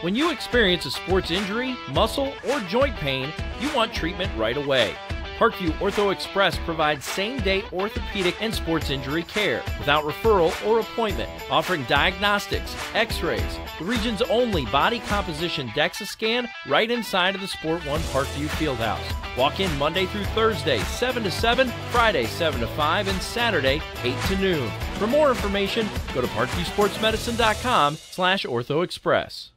When you experience a sports injury, muscle, or joint pain, you want treatment right away. Parkview Ortho Express provides same-day orthopedic and sports injury care without referral or appointment, offering diagnostics, x-rays, the region's only body composition DEXA scan right inside of the Sport One Parkview Fieldhouse. Walk in Monday through Thursday, 7 to 7, Friday, 7 to 5, and Saturday, 8 to noon. For more information, go to parkviewsportsmedicine.com/orthoexpress.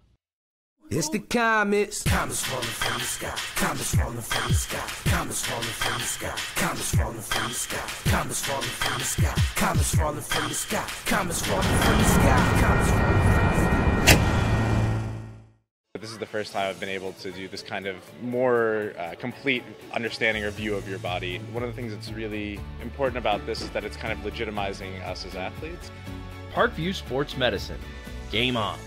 It's the comets. Comets falling from the sky. Comets falling from the sky. Comets falling from the sky. Comets falling from the sky. Comets falling from the sky. Comets falling from the sky. Comets falling from the sky. Comets falling from the sky. This is the first time I've been able to do this kind of more complete understanding or view of your body. One of the things that's really important about this is that it's kind of legitimizing us as athletes. Parkview Sports Medicine. Game on.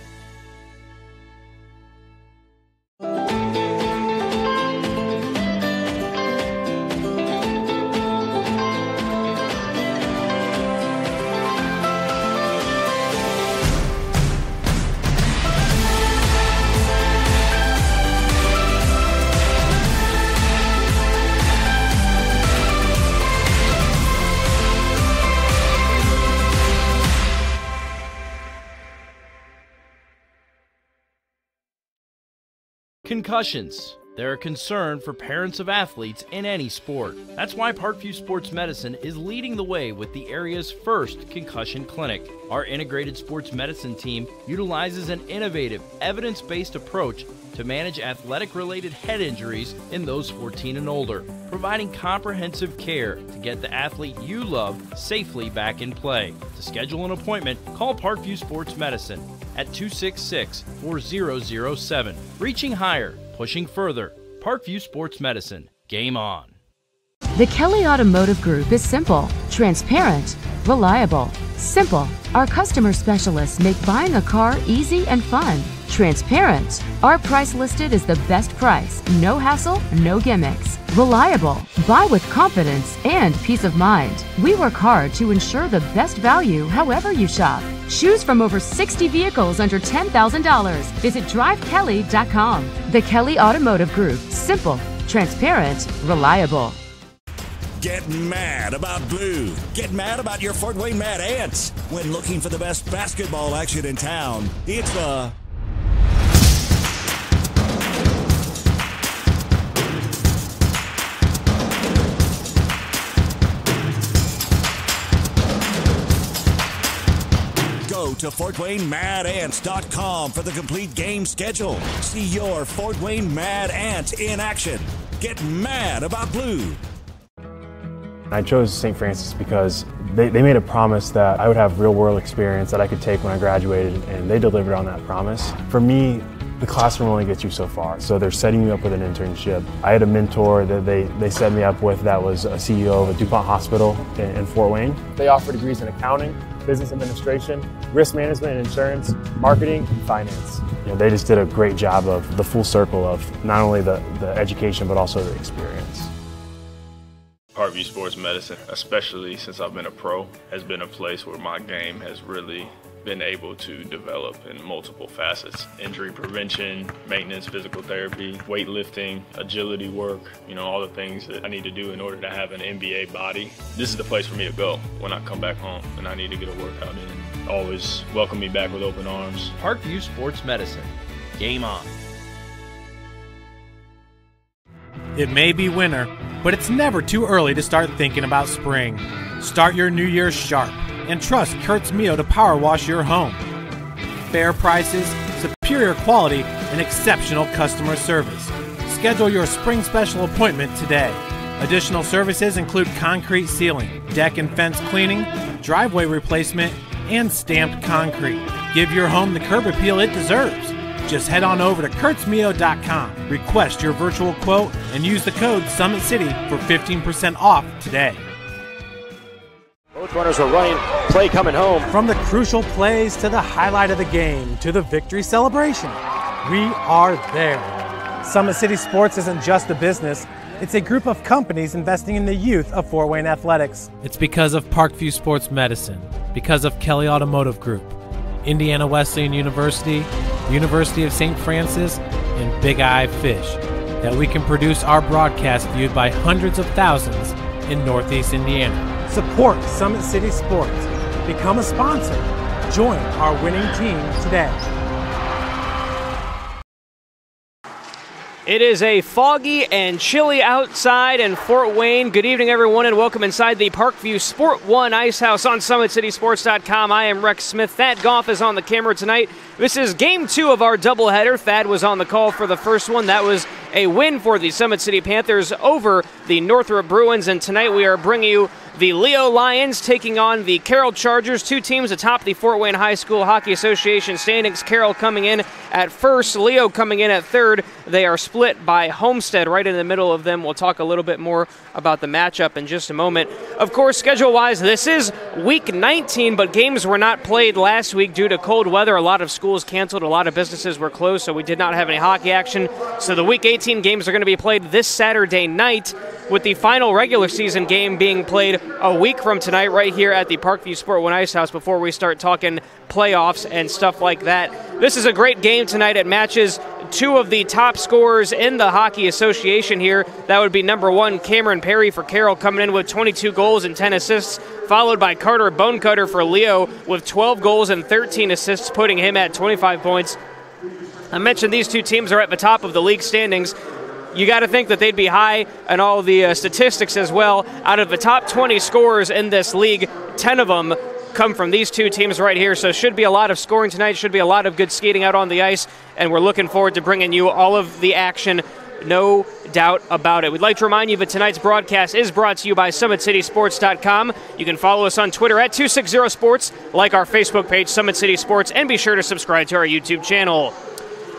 Concussions. They're a concern for parents of athletes in any sport. That's why Parkview Sports Medicine is leading the way with the area's first concussion clinic. Our integrated sports medicine team utilizes an innovative, evidence-based approach to manage athletic-related head injuries in those 14 and older, providing comprehensive care to get the athlete you love safely back in play. To schedule an appointment, call Parkview Sports Medicine at 266-4007. Reaching higher, pushing further. Parkview Sports Medicine. Game on. The Kelly Automotive Group is simple, transparent, reliable. Simple. Our customer specialists make buying a car easy and fun. Transparent. Our price listed is the best price. No hassle, no gimmicks. Reliable. Buy with confidence and peace of mind. We work hard to ensure the best value however you shop. Choose from over 60 vehicles under $10,000. Visit drivekelly.com. The Kelly Automotive Group. Simple, transparent, reliable. Get mad about blue. Get mad about your Fort Wayne Mad Ants. When looking for the best basketball action in town, it's the Go to FortWayneMadAnts.com for the complete game schedule. See your Fort Wayne Mad Ants in action. Get mad about blue. I chose St. Francis because they made a promise that I would have real-world experience that I could take when I graduated, and they delivered on that promise. For me, the classroom only gets you so far, so they're setting you up with an internship. I had a mentor that they set me up with that was a CEO of a DuPont hospital in Fort Wayne. They offer degrees in accounting, business administration, risk management and insurance, marketing, and finance. You know, they just did a great job of the full circle of not only the education but also the experience. Parkview Sports Medicine, especially since I've been a pro, has been a place where my game has really been able to develop in multiple facets. Injury prevention, maintenance, physical therapy, weightlifting, agility work, you know, all the things that I need to do in order to have an NBA body. This is the place for me to go when I come back home and I need to get a workout in. Always welcome me back with open arms. Parkview Sports Medicine. Game on. It may be winter, but it's never too early to start thinking about spring. Start your new year sharp and trust Kurt's Mio to power wash your home. Fair prices, superior quality, and exceptional customer service. Schedule your spring special appointment today. Additional services include concrete sealing, deck and fence cleaning, driveway replacement, and stamped concrete. Give your home the curb appeal it deserves. Just head on over to kurtzmio.com, request your virtual quote, and use the code SummitCity for 15% off today. Both runners are running, play coming home. From the crucial plays to the highlight of the game to the victory celebration, we are there. Summit City Sports isn't just a business, it's a group of companies investing in the youth of Fort Wayne athletics. It's because of Parkview Sports Medicine, because of Kelly Automotive Group, Indiana Wesleyan University, the University of St. Francis, and Big Eye Fish, that we can produce our broadcast viewed by hundreds of thousands in Northeast Indiana. Support Summit City Sports. Become a sponsor. Join our winning team today. It is a foggy and chilly outside in Fort Wayne. Good evening, everyone, and welcome inside the Parkview Sport One Ice House on SummitCitySports.com. I am Rex Smith. Thad Goff is on the camera tonight. This is Game 2 of our doubleheader. Thad was on the call for the first one. That was a win for the Summit City Panthers over the Northrop Bruins, and tonight we are bringing you the Leo Lions taking on the Carroll Chargers, two teams atop the Fort Wayne High School Hockey Association standings. Carroll coming in at first, Leo coming in at third. They are split by Homestead right in the middle of them. We'll talk a little bit more about the matchup in just a moment. Of course, schedule-wise, this is Week 19, but games were not played last week due to cold weather. A lot of schools canceled, a lot of businesses were closed, so we did not have any hockey action. So the Week 18 games are going to be played this Saturday night, with the final regular season game being played a week from tonight right here at the Parkview Sport One Ice House before we start talking playoffs and stuff like that. This is a great game tonight. It matches two of the top scorers in the Hockey Association here. That would be number one, Cameron Perry for Carroll, coming in with 22 goals and 10 assists, followed by Carter Bonecutter for Leo with 12 goals and 13 assists, putting him at 25 points. I mentioned these two teams are at the top of the league standings. You got to think that they'd be high in all the statistics as well. Out of the top 20 scorers in this league, 10 of them come from these two teams right here. So should be a lot of scoring tonight, should be a lot of good skating out on the ice, and we're looking forward to bringing you all of the action, no doubt about it. We'd like to remind you that tonight's broadcast is brought to you by SummitCitySports.com. You can follow us on Twitter at 260sports, like our Facebook page, Summit City Sports, and be sure to subscribe to our YouTube channel.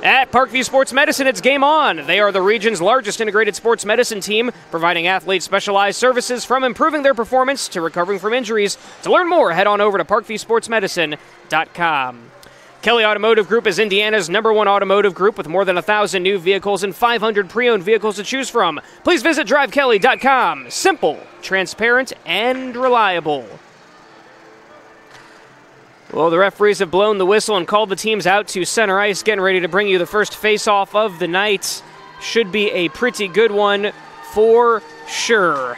At Parkview Sports Medicine, it's game on. They are the region's largest integrated sports medicine team, providing athletes specialized services from improving their performance to recovering from injuries. To learn more, head on over to parkviewsportsmedicine.com. Kelly Automotive Group is Indiana's #1 automotive group with more than 1,000 new vehicles and 500 pre-owned vehicles to choose from. Please visit drivekelly.com. Simple, transparent, and reliable. Well, the referees have blown the whistle and called the teams out to center ice, getting ready to bring you the first face-off of the night. Should be a pretty good one for sure.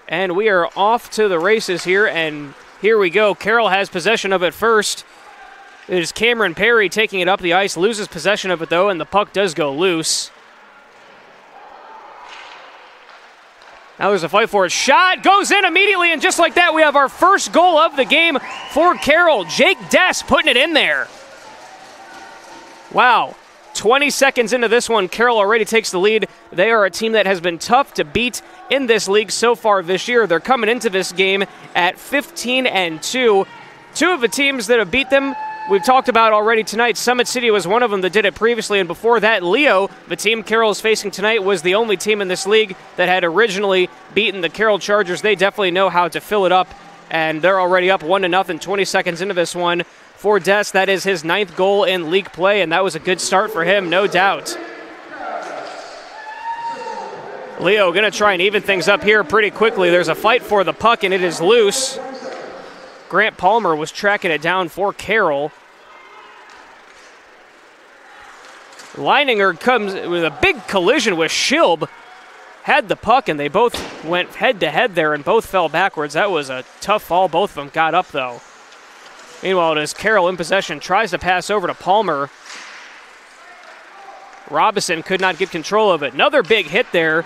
And we are off to the races here, and here we go. Carroll has possession of it first. It is Cameron Perry taking it up the ice, loses possession of it though, and the puck does go loose. Now there's a fight for it. Shot goes in immediately, and just like that, we have our first goal of the game for Carroll. Jake Dess putting it in there. Wow. 20 seconds into this one, Carroll already takes the lead. They are a team that has been tough to beat in this league so far this year. They're coming into this game at 15-2. Two of the teams that have beat them, we've talked about already tonight. Summit City was one of them that did it previously, and before that, Leo, the team Carroll is facing tonight, was the only team in this league that had originally beaten the Carroll Chargers. They definitely know how to fill it up, and they're already up 1-0, 20 seconds into this one. For Des, that is his 9th goal in league play, and that was a good start for him, no doubt. Leo going to try and even things up here pretty quickly. There's a fight for the puck, and it is loose. Grant Palmer was tracking it down for Carroll. Leininger comes with a big collision with Schilb. Had the puck, and they both went head-to-head there, and both fell backwards. That was a tough fall. Both of them got up, though. Meanwhile, it is Carroll in possession. Tries to pass over to Palmer. Robinson could not get control of it. Another big hit there.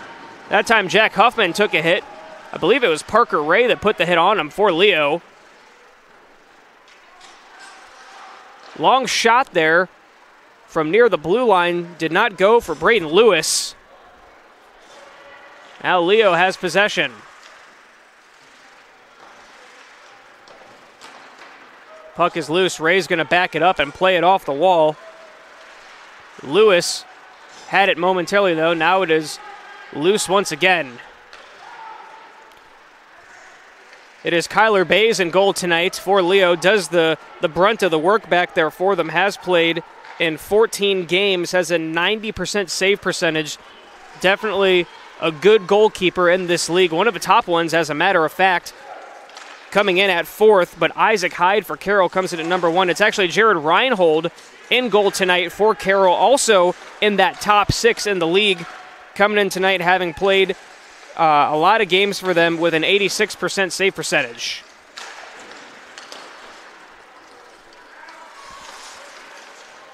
That time Jack Huffman took a hit. I believe it was Parker Ray that put the hit on him for Leo. Long shot there from near the blue line. Did not go for Braden Lewis. Now Leo has possession. Puck is loose. Ray's going to back it up and play it off the wall. Lewis had it momentarily, though. Now it is loose once again. It is Kyler Bays in goal tonight for Leo. Does the brunt of the work back there for them. Has played in 14 games. Has a 90% save percentage. Definitely a good goalkeeper in this league. One of the top ones, as a matter of fact. coming in at 4th, but Isaac Hyde for Carroll comes in at number 1. It's actually Jared Reinhold in goal tonight for Carroll, also in that top 6 in the league, coming in tonight having played a lot of games for them with an 86% save percentage.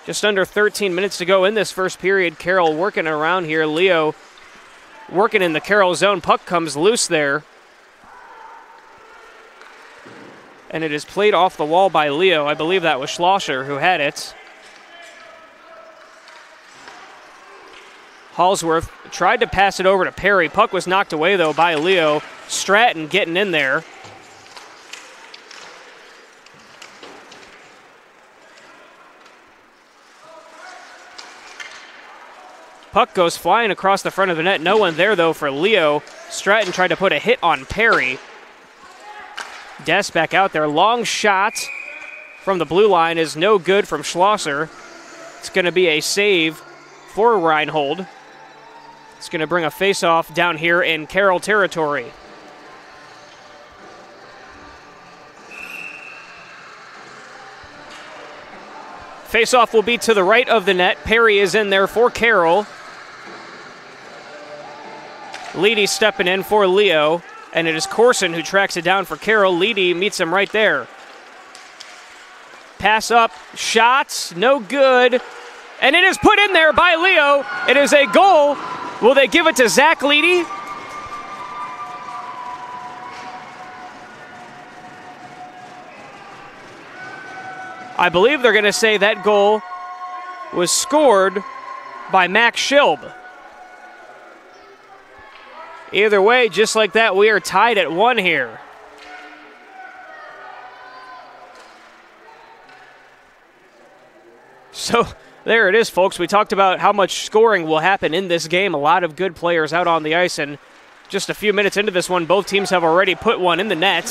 Just under 13 minutes to go in this first period. Carroll working around here. Leo working in the Carroll zone. Puck comes loose there. And it is played off the wall by Leo. I believe that was Schlosser who had it. Hallsworth tried to pass it over to Perry. Puck was knocked away, though, by Leo. Stratton getting in there. Puck goes flying across the front of the net. No one there, though, for Leo. Stratton tried to put a hit on Perry. Des back out there. Long shot from the blue line is no good from Schlosser. It's going to be a save for Reinhold. It's going to bring a face-off down here in Carroll territory. Face-off will be to the right of the net. Perry is in there for Carroll. Leedy stepping in for Leo, and it is Corson who tracks it down for Carroll. Leedy meets him right there. Pass up, shots, no good, and it is put in there by Leo. It is a goal. Will they give it to Zach Leedy? I believe they're going to say that goal was scored by Max Schilb. Either way, just like that, we are tied at 1 here. So there it is, folks. We talked about how much scoring will happen in this game. A lot of good players out on the ice, and just a few minutes into this one, both teams have already put one in the net.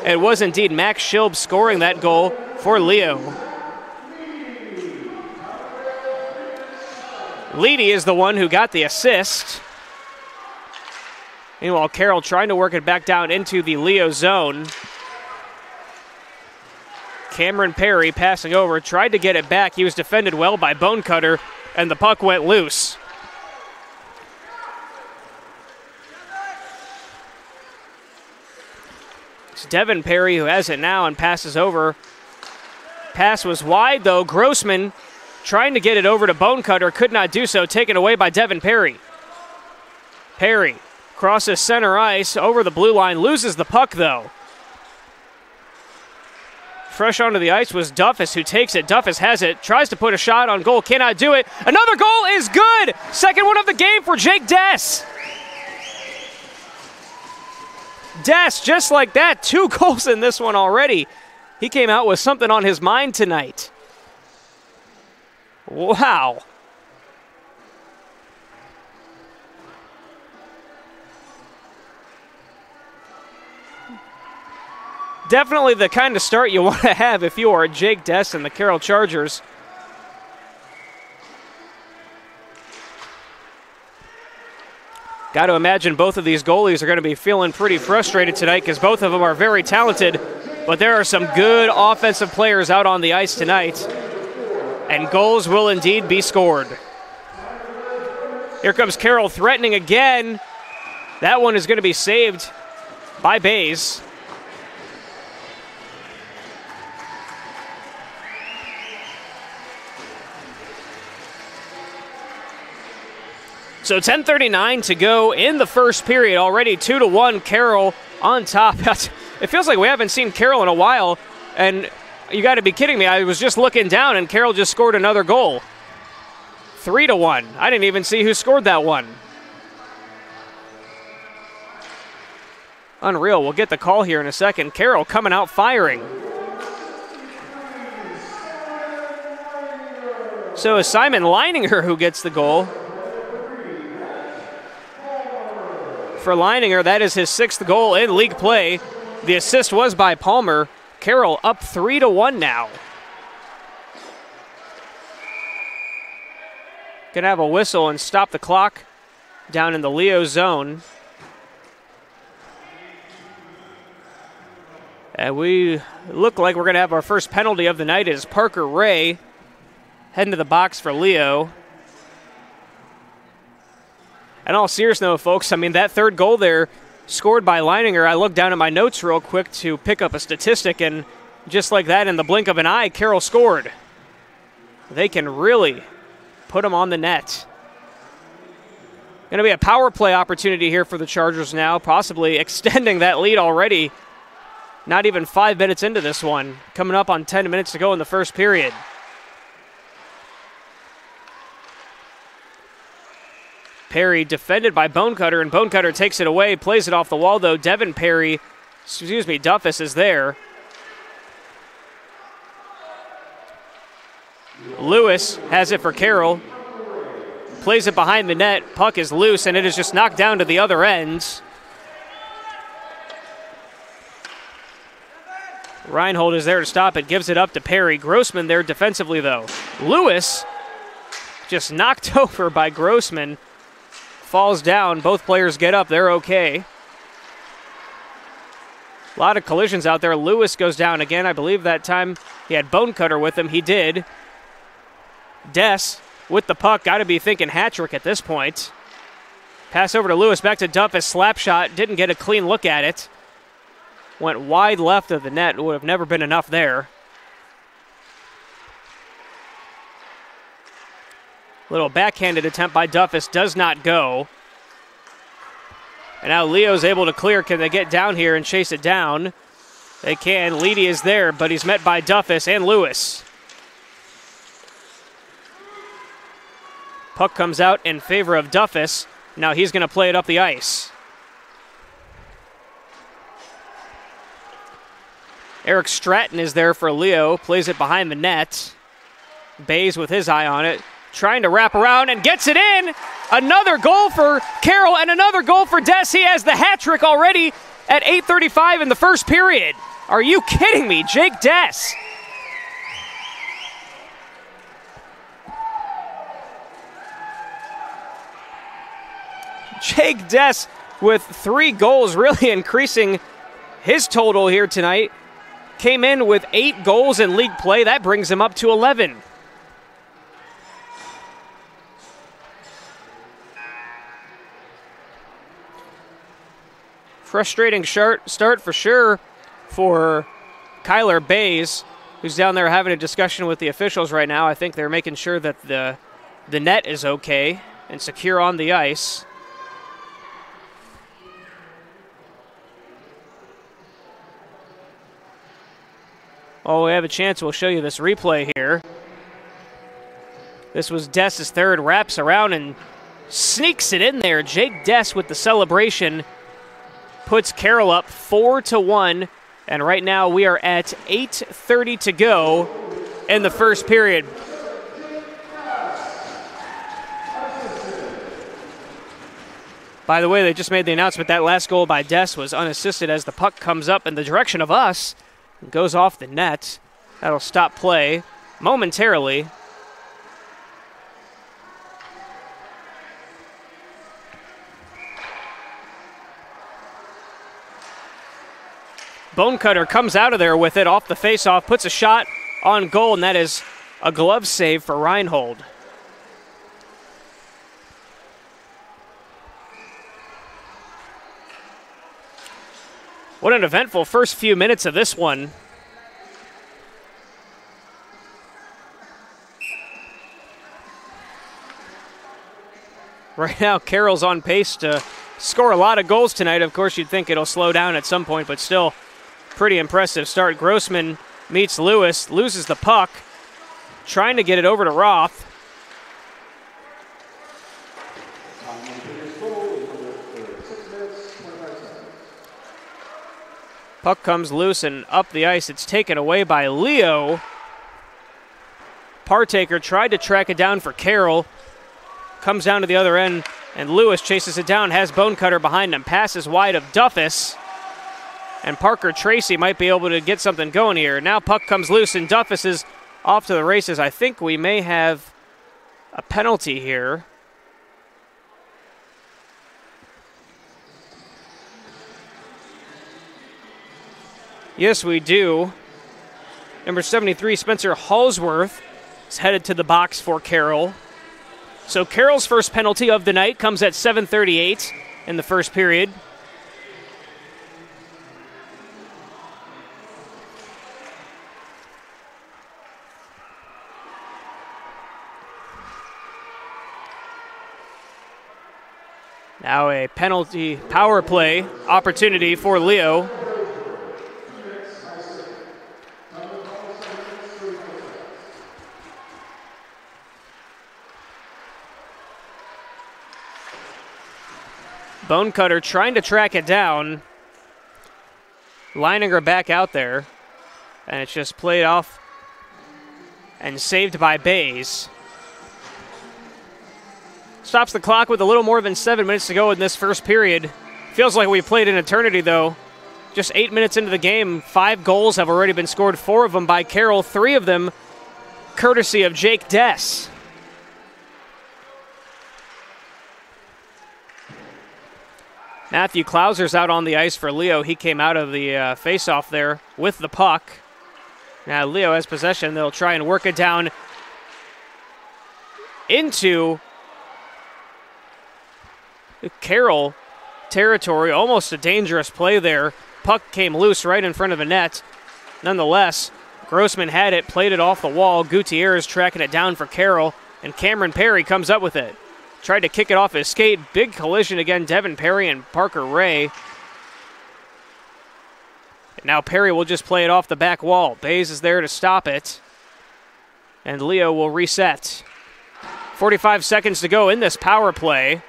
It was indeed Max Schilb scoring that goal for Leo. Leedy is the one who got the assist. Meanwhile, Carroll trying to work it back down into the Leo zone. Cameron Perry passing over, tried to get it back. He was defended well by Bonecutter, and the puck went loose. It's Devin Perry who has it now and passes over. Pass was wide, though. Grossman trying to get it over to Bonecutter, could not do so, taken away by Devin Perry. Perry crosses center ice over the blue line, loses the puck, though. Fresh onto the ice was Duffus, who takes it. Duffus has it, tries to put a shot on goal, cannot do it. Another goal is good! Second one of the game for Jake Des. Des, just like that, 2 goals in this one already. He came out with something on his mind tonight. Wow. Definitely the kind of start you want to have if you are Jake Des and the Carroll Chargers. Got to imagine both of these goalies are going to be feeling pretty frustrated tonight because both of them are very talented, but there are some good offensive players out on the ice tonight, and goals will indeed be scored. Here comes Carroll threatening again. That one is going to be saved by Bays. So 10:39 to go in the first period. Already 2-1 Carroll on top. It feels like we haven't seen Carroll in a while, and you got to be kidding me. I was just looking down, and Carroll just scored another goal. 3-1. I didn't even see who scored that one. Unreal. We'll get the call here in a second. Carroll coming out firing. So it's Simon Leininger who gets the goal. For Leininger, that is his 6th goal in league play. The assist was by Palmer. Carroll up 3-1 now. Gonna have a whistle and stop the clock down in the Leo zone. And we look like we're going to have our first penalty of the night as Parker Ray heading to the box for Leo. In all seriousness, though, folks, I mean, that third goal there scored by Leininger, I looked down at my notes real quick to pick up a statistic, and just like that, in the blink of an eye, Carroll scored. They can really put him on the net. Going to be a power play opportunity here for the Chargers now, possibly extending that lead already. Not even 5 minutes into this one, coming up on 10 minutes to go in the first period. Perry defended by Bonecutter, and Bonecutter takes it away, plays it off the wall, though. Duffus is there. Lewis has it for Carroll. Plays it behind the net. Puck is loose, and it is just knocked down to the other end. Reinhold is there to stop it, gives it up to Perry. Grossman there defensively, though. Lewis just knocked over by Grossman. Falls down. Both players get up. They're okay. A lot of collisions out there. Lewis goes down again. I believe that time he had Bonecutter with him. He did. Des with the puck. Got to be thinking hat-trick at this point. Pass over to Lewis. Back to Duffus. Slap shot. Didn't get a clean look at it. Went wide left of the net. Would have never been enough there. Little backhanded attempt by Duffus. Does not go. And now Leo's able to clear. Can they get down here and chase it down? They can. Leedy is there, but he's met by Duffus and Lewis. Puck comes out in favor of Duffus. Now he's going to play it up the ice. Eric Stratton is there for Leo. Plays it behind the net. Bays with his eye on it. Trying to wrap around and gets it in. Another goal for Carroll and another goal for Des. He has the hat trick already at 8:35 in the first period. Are you kidding me? Jake Des. Jake Des with 3 goals, really increasing his total here tonight. Came in with 8 goals in league play. That brings him up to 11. Frustrating start for sure for Kyler Bays, who's down there having a discussion with the officials right now. I think they're making sure that the net is okay and secure on the ice. Oh, we have a chance. We'll show you this replay here. This was Dess's third. Wraps around and sneaks it in there. Jake Des with the celebration puts Carroll up 4-1. And right now we are at 8:30 to go in the first period. By the way, they just made the announcement that last goal by Des was unassisted as the puck comes up in the direction of us. Goes off the net. That'll stop play momentarily. Bonecutter comes out of there with it off the faceoff, puts a shot on goal, and that is a glove save for Reinhold. What an eventful first few minutes of this one. Right now, Carroll's on pace to score a lot of goals tonight. Of course, you'd think it'll slow down at some point, but still pretty impressive start. Grossman meets Lewis, loses the puck, trying to get it over to Roth. Puck comes loose and up the ice. It's taken away by Leo. Partaker tried to track it down for Carroll. Comes down to the other end, and Lewis chases it down, has Bonecutter behind him. Passes wide of Duffus. And Parker Tracy might be able to get something going here. Now puck comes loose, and Duffus is off to the races. I think we may have a penalty here. Yes, we do. Number 73, Spencer Halsworth, is headed to the box for Carroll. So Carroll's first penalty of the night comes at 7:38 in the first period. Now a penalty power play opportunity for Leo. Bonecutter trying to track it down. Lining her back out there. And it's just played off and saved by Bays. Stops the clock with a little more than 7 minutes to go in this first period. Feels like we played an eternity, though. Just 8 minutes into the game, 5 goals have already been scored, 4 of them by Carroll, 3 of them courtesy of Jake Dess. Matthew Klauser's out on the ice for Leo. He came out of the face-off there with the puck. Now Leo has possession. They'll try and work it down into Carroll territory. Almost a dangerous play there. Puck came loose right in front of the net. Nonetheless, Grossman had it, played it off the wall. Gutierrez tracking it down for Carroll, and Cameron Perry comes up with it. Tried to kick it off his skate. Big collision again, Devin Perry and Parker Ray. And now Perry will just play it off the back wall. Bays is there to stop it. And Leo will reset. 45 seconds to go in this power play.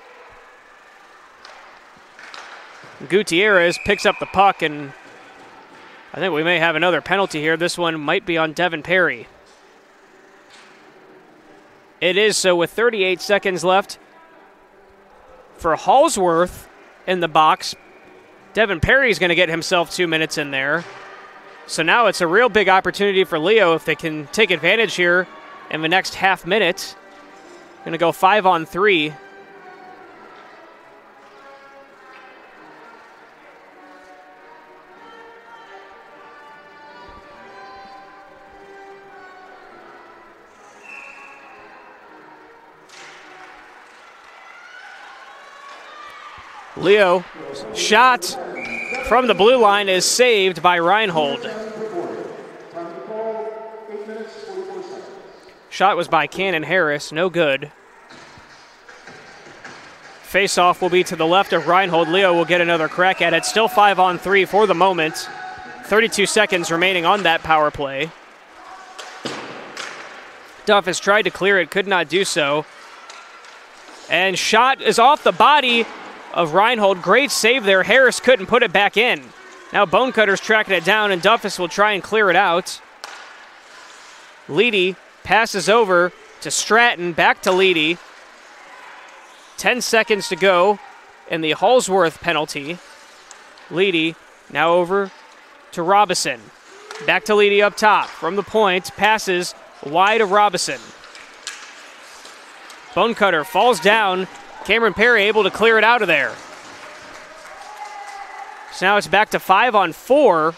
Gutierrez picks up the puck, and I think we may have another penalty here. This one might be on Devin Perry. It is, so with 38 seconds left for Halsworth in the box. Devin Perry's going to get himself 2 minutes in there. So now it's a real big opportunity for Leo if they can take advantage here in the next half minute. Going to go 5-on-3. Leo, shot from the blue line is saved by Reinhold. Shot was by Cannon Harris, no good. Face-off will be to the left of Reinhold. Leo will get another crack at it. Still 5-on-3 for the moment. 32 seconds remaining on that power play. Duff has tried to clear it, could not do so. And shot is off the body of Reinhold. Great save there. Harris couldn't put it back in. Now Bonecutter's tracking it down, and Duffus will try and clear it out. Leedy passes over to Stratton, back to Leedy. 10 seconds to go in the Halsworth penalty. Leedy now over to Robison. Back to Leedy up top. From the point, passes wide of Robison. Bonecutter falls down. Cameron Perry able to clear it out of there. So now it's back to 5-on-4.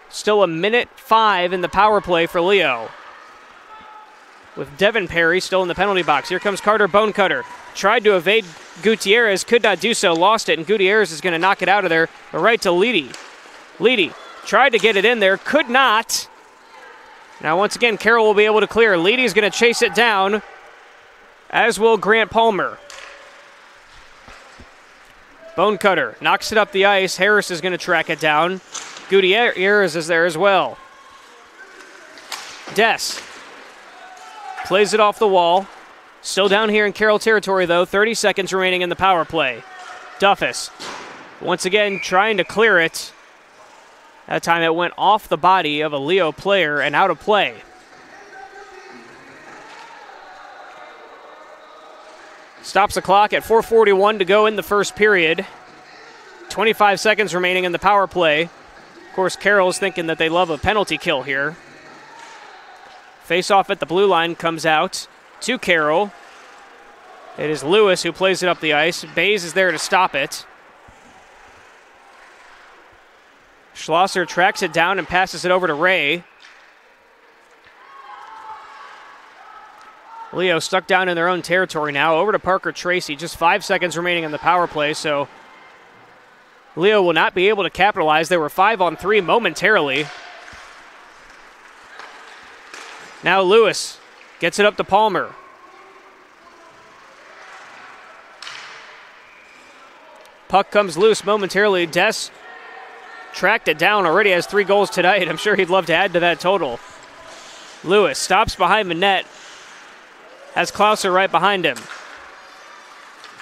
Still 1:05 in the power play for Leo. With Devin Perry still in the penalty box. Here comes Carter Bonecutter. Tried to evade Gutierrez, could not do so, lost it, and Gutierrez is going to knock it out of there. But right to Leedy. Leedy tried to get it in there, could not. Now once again, Carroll will be able to clear. Leedy's going to chase it down, as will Grant Palmer. Bonecutter knocks it up the ice. Harris is going to track it down. Gutierrez is there as well. Dess plays it off the wall. Still down here in Carroll territory, though. 30 seconds remaining in the power play. Duffus once again trying to clear it. That time it went off the body of a Leo player and out of play. Stops the clock at 4:41 to go in the first period. 25 seconds remaining in the power play. Of course, Carroll's thinking that they love a penalty kill here. Face-off at the blue line comes out to Carroll. It is Lewis who plays it up the ice. Bays is there to stop it. Schlosser tracks it down and passes it over to Ray. Leo stuck down in their own territory now. Over to Parker Tracy. Just 5 seconds remaining in the power play, so Leo will not be able to capitalize. They were 5-on-3 momentarily. Now Lewis gets it up to Palmer. Puck comes loose momentarily. Des tracked it down, already has 3 goals tonight. I'm sure he'd love to add to that total. Lewis stops behind the net. Has Klauser right behind him.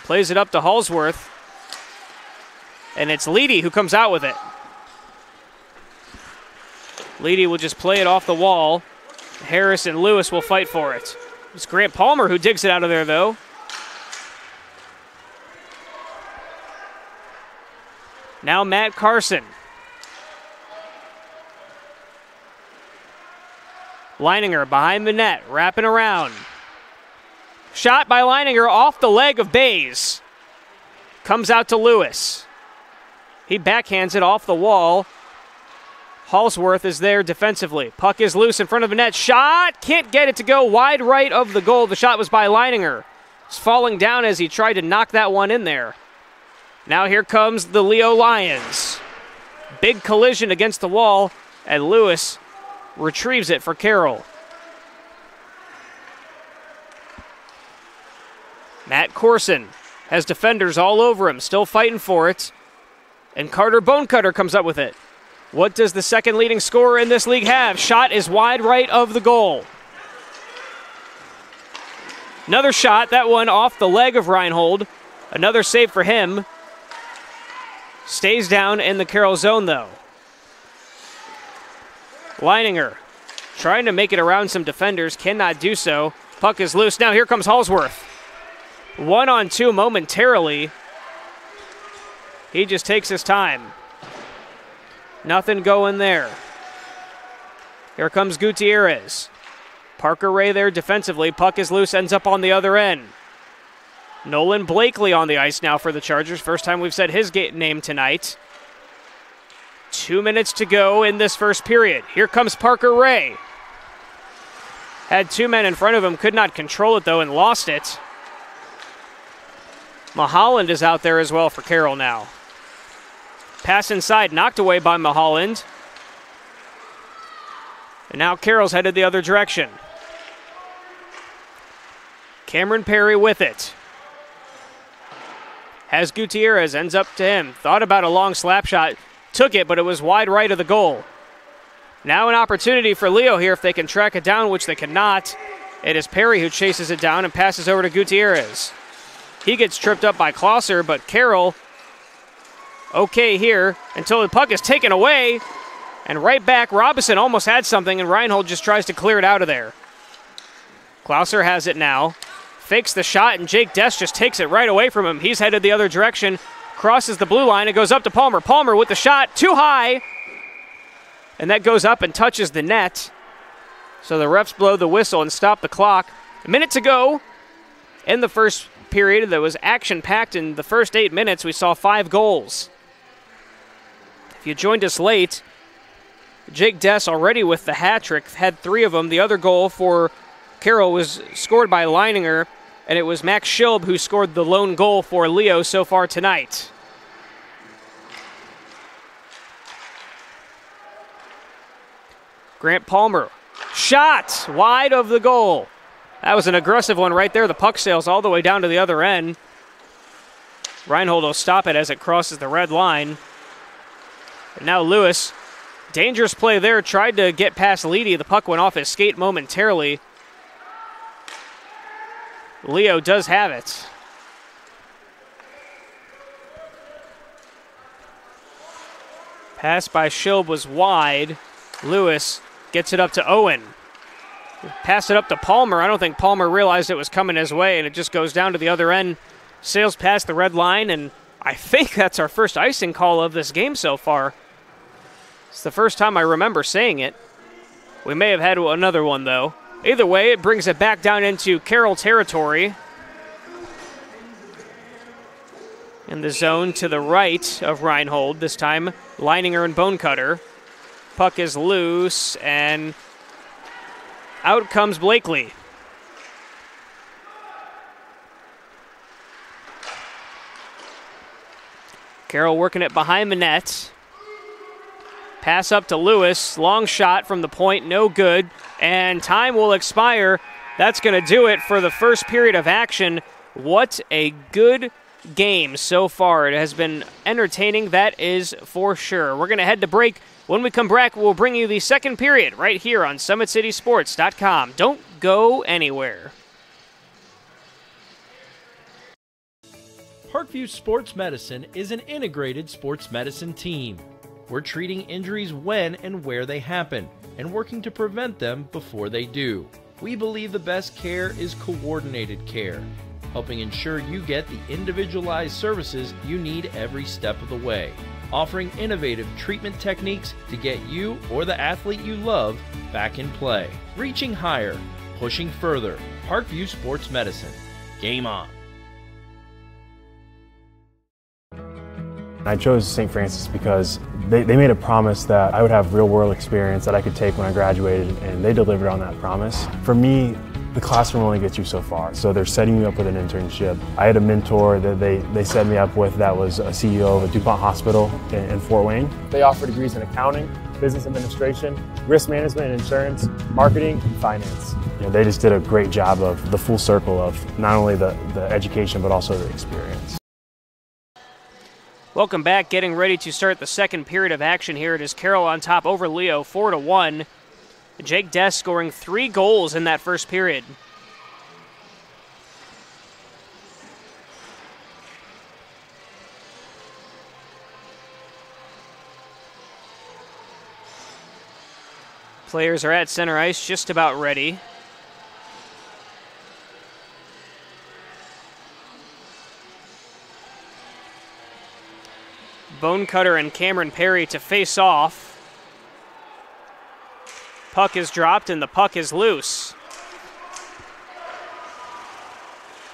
Plays it up to Hallsworth. And it's Leedy who comes out with it. Leedy will just play it off the wall. Harris and Lewis will fight for it. It's Grant Palmer who digs it out of there, though. Now Matt Carson. Leininger behind the net, wrapping around. Shot by Leininger off the leg of Bays. Comes out to Lewis. He backhands it off the wall. Hallsworth is there defensively. Puck is loose in front of the net. Shot! Can't get it to go wide right of the goal. The shot was by Leininger. He's falling down as he tried to knock that one in there. Now here comes the Leo Lions. Big collision against the wall, and Lewis retrieves it for Carroll. Matt Corson has defenders all over him, still fighting for it. And Carter Bonecutter comes up with it. What does the second leading scorer in this league have? Shot is wide right of the goal. Another shot, that one off the leg of Reinhold. Another save for him. Stays down in the Carroll zone, though. Leininger trying to make it around some defenders, cannot do so. Puck is loose. Now here comes Hallsworth. 1-on-2 momentarily. He just takes his time. Nothing going there. Here comes Gutierrez. Parker Ray there defensively. Puck is loose, ends up on the other end. Nolan Blakely on the ice now for the Chargers. First time we've said his name tonight. 2 minutes to go in this first period. Here comes Parker Ray. Had 2 men in front of him, could not control it though and lost it. Mulholland is out there as well for Carroll now. Pass inside, knocked away by Mulholland. And now Carroll's headed the other direction. Cameron Perry with it. Has Gutierrez, ends up to him. Thought about a long slap shot, took it, but it was wide right of the goal. Now an opportunity for Leo here if they can track it down, which they cannot. It is Perry who chases it down and passes over to Gutierrez. He gets tripped up by Klauser, but Carroll okay here until the puck is taken away. And right back, Robinson almost had something, and Reinhold just tries to clear it out of there. Klauser has it now. Fakes the shot, and Jake Dess just takes it right away from him. He's headed the other direction, crosses the blue line, and goes up to Palmer. Palmer with the shot, too high. And that goes up and touches the net. So the refs blow the whistle and stop the clock. A minute to go in the first period that was action-packed. In the first 8 minutes, we saw 5 goals. If you joined us late, Jake Dess already with the hat trick, had 3 of them. The other goal for Carroll was scored by Leininger, and it was Max Schilb who scored the lone goal for Leo so far tonight. Grant Palmer, shot wide of the goal. That was an aggressive one right there. The puck sails all the way down to the other end. Reinhold will stop it as it crosses the red line. And now Lewis, dangerous play there, tried to get past Leedy. The puck went off his skate momentarily. Leo does have it. Pass by Schilb was wide. Lewis gets it up to Owen. Pass it up to Palmer. I don't think Palmer realized it was coming his way, and it just goes down to the other end. Sails past the red line, and I think that's our first icing call of this game so far. It's the first time I remember saying it. We may have had another one, though. Either way, it brings it back down into Carroll territory. In the zone to the right of Reinhold, this time Leininger and Bonecutter. Puck is loose, and out comes Blakely. Carroll working it behind the net. Pass up to Lewis. Long shot from the point, no good. And time will expire. That's going to do it for the first period of action. What a good game so far. It has been entertaining, that is for sure. We're going to head to break. When we come back, we'll bring you the second period right here on SummitCitySports.com. Don't go anywhere. Parkview Sports Medicine is an integrated sports medicine team. We're treating injuries when and where they happen and working to prevent them before they do. We believe the best care is coordinated care, helping ensure you get the individualized services you need every step of the way, offering innovative treatment techniques to get you or the athlete you love back in play. Reaching higher, pushing further. Parkview Sports Medicine. Game on. I chose St. Francis because they made a promise that I would have real-world experience that I could take when I graduated, and they delivered on that promise. For me, the classroom only gets you so far, so they're setting you up with an internship. I had a mentor that they set me up with that was a CEO of a DuPont hospital in Fort Wayne. They offer degrees in accounting, business administration, risk management and insurance, marketing, and finance. You know, they just did a great job of the full circle of not only the education but also the experience. Welcome back. Getting ready to start the second period of action here. It is Carroll on top over Leo, 4-1. Jake Dess scoring 3 goals in that first period. Players are at center ice, just about ready. Bonecutter and Cameron Perry to face off. Puck is dropped and the puck is loose.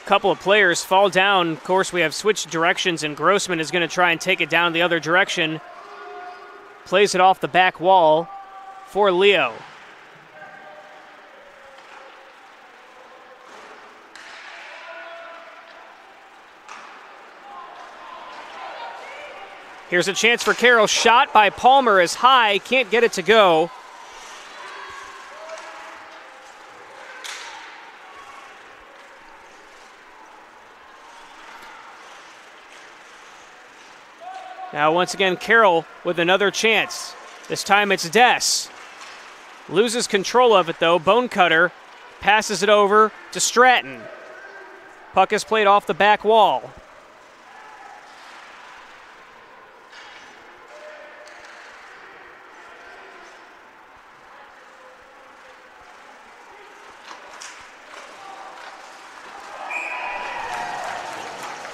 A couple of players fall down. Of course, we have switched directions, and Grossman is going to try and take it down the other direction. Plays it off the back wall for Leo. Here's a chance for Carroll. Shot by Palmer is high. Can't get it to go. Now once again, Carroll with another chance. This time it's Dess. Loses control of it though. Bonecutter passes it over to Stratton. Puck is played off the back wall.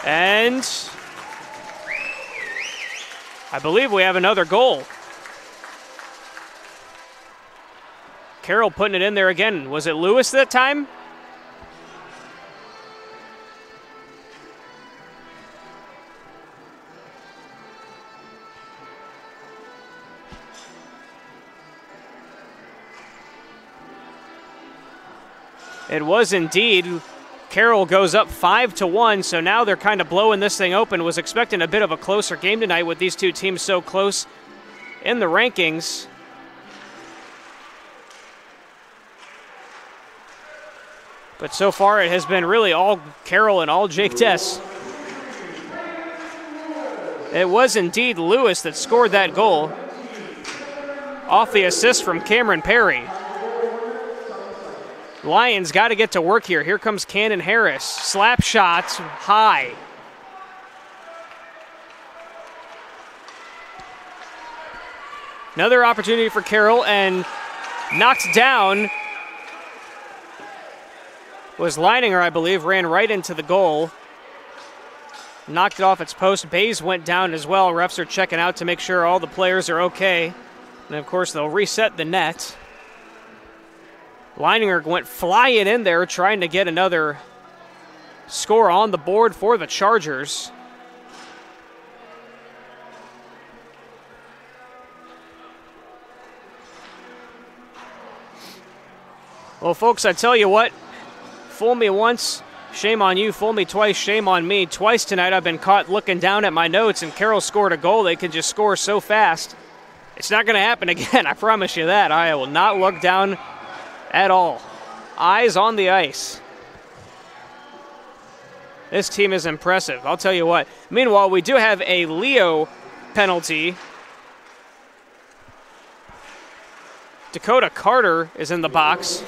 And I believe we have another goal. Carroll putting it in there again. Was it Lewis that time? It was indeed. Carroll goes up 5-1, so now they're kind of blowing this thing open. Was expecting a bit of a closer game tonight with these two teams so close in the rankings. But so far it has been really all Carroll and all Jake Dess. It was indeed Lewis that scored that goal off the assist from Cameron Perry. Lions got to get to work here. Here comes Cannon Harris. Slap shots high. Another opportunity for Carroll, and knocked down was Leininger, I believe, ran right into the goal. Knocked it off its post. Bays went down as well. Refs are checking out to make sure all the players are okay. And of course, they'll reset the net. Leininger went flying in there trying to get another score on the board for the Chargers. Well, folks, I tell you what, fool me once, shame on you. Fool me twice, shame on me. Twice tonight I've been caught looking down at my notes, and Carroll scored a goal. They can just score so fast. It's not going to happen again, I promise you that. I will not look down at all. Eyes on the ice. This team is impressive, I'll tell you what. Meanwhile, we do have a Leo penalty. Dakota Carter is in the box.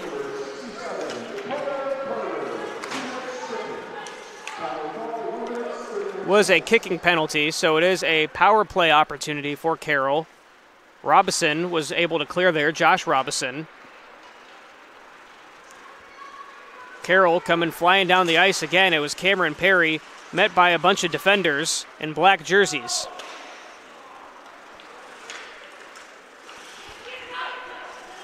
Was a kicking penalty, so it is a power play opportunity for Carroll. Robinson was able to clear there, Josh Robinson. Carroll coming flying down the ice again. It was Cameron Perry, met by a bunch of defenders in black jerseys.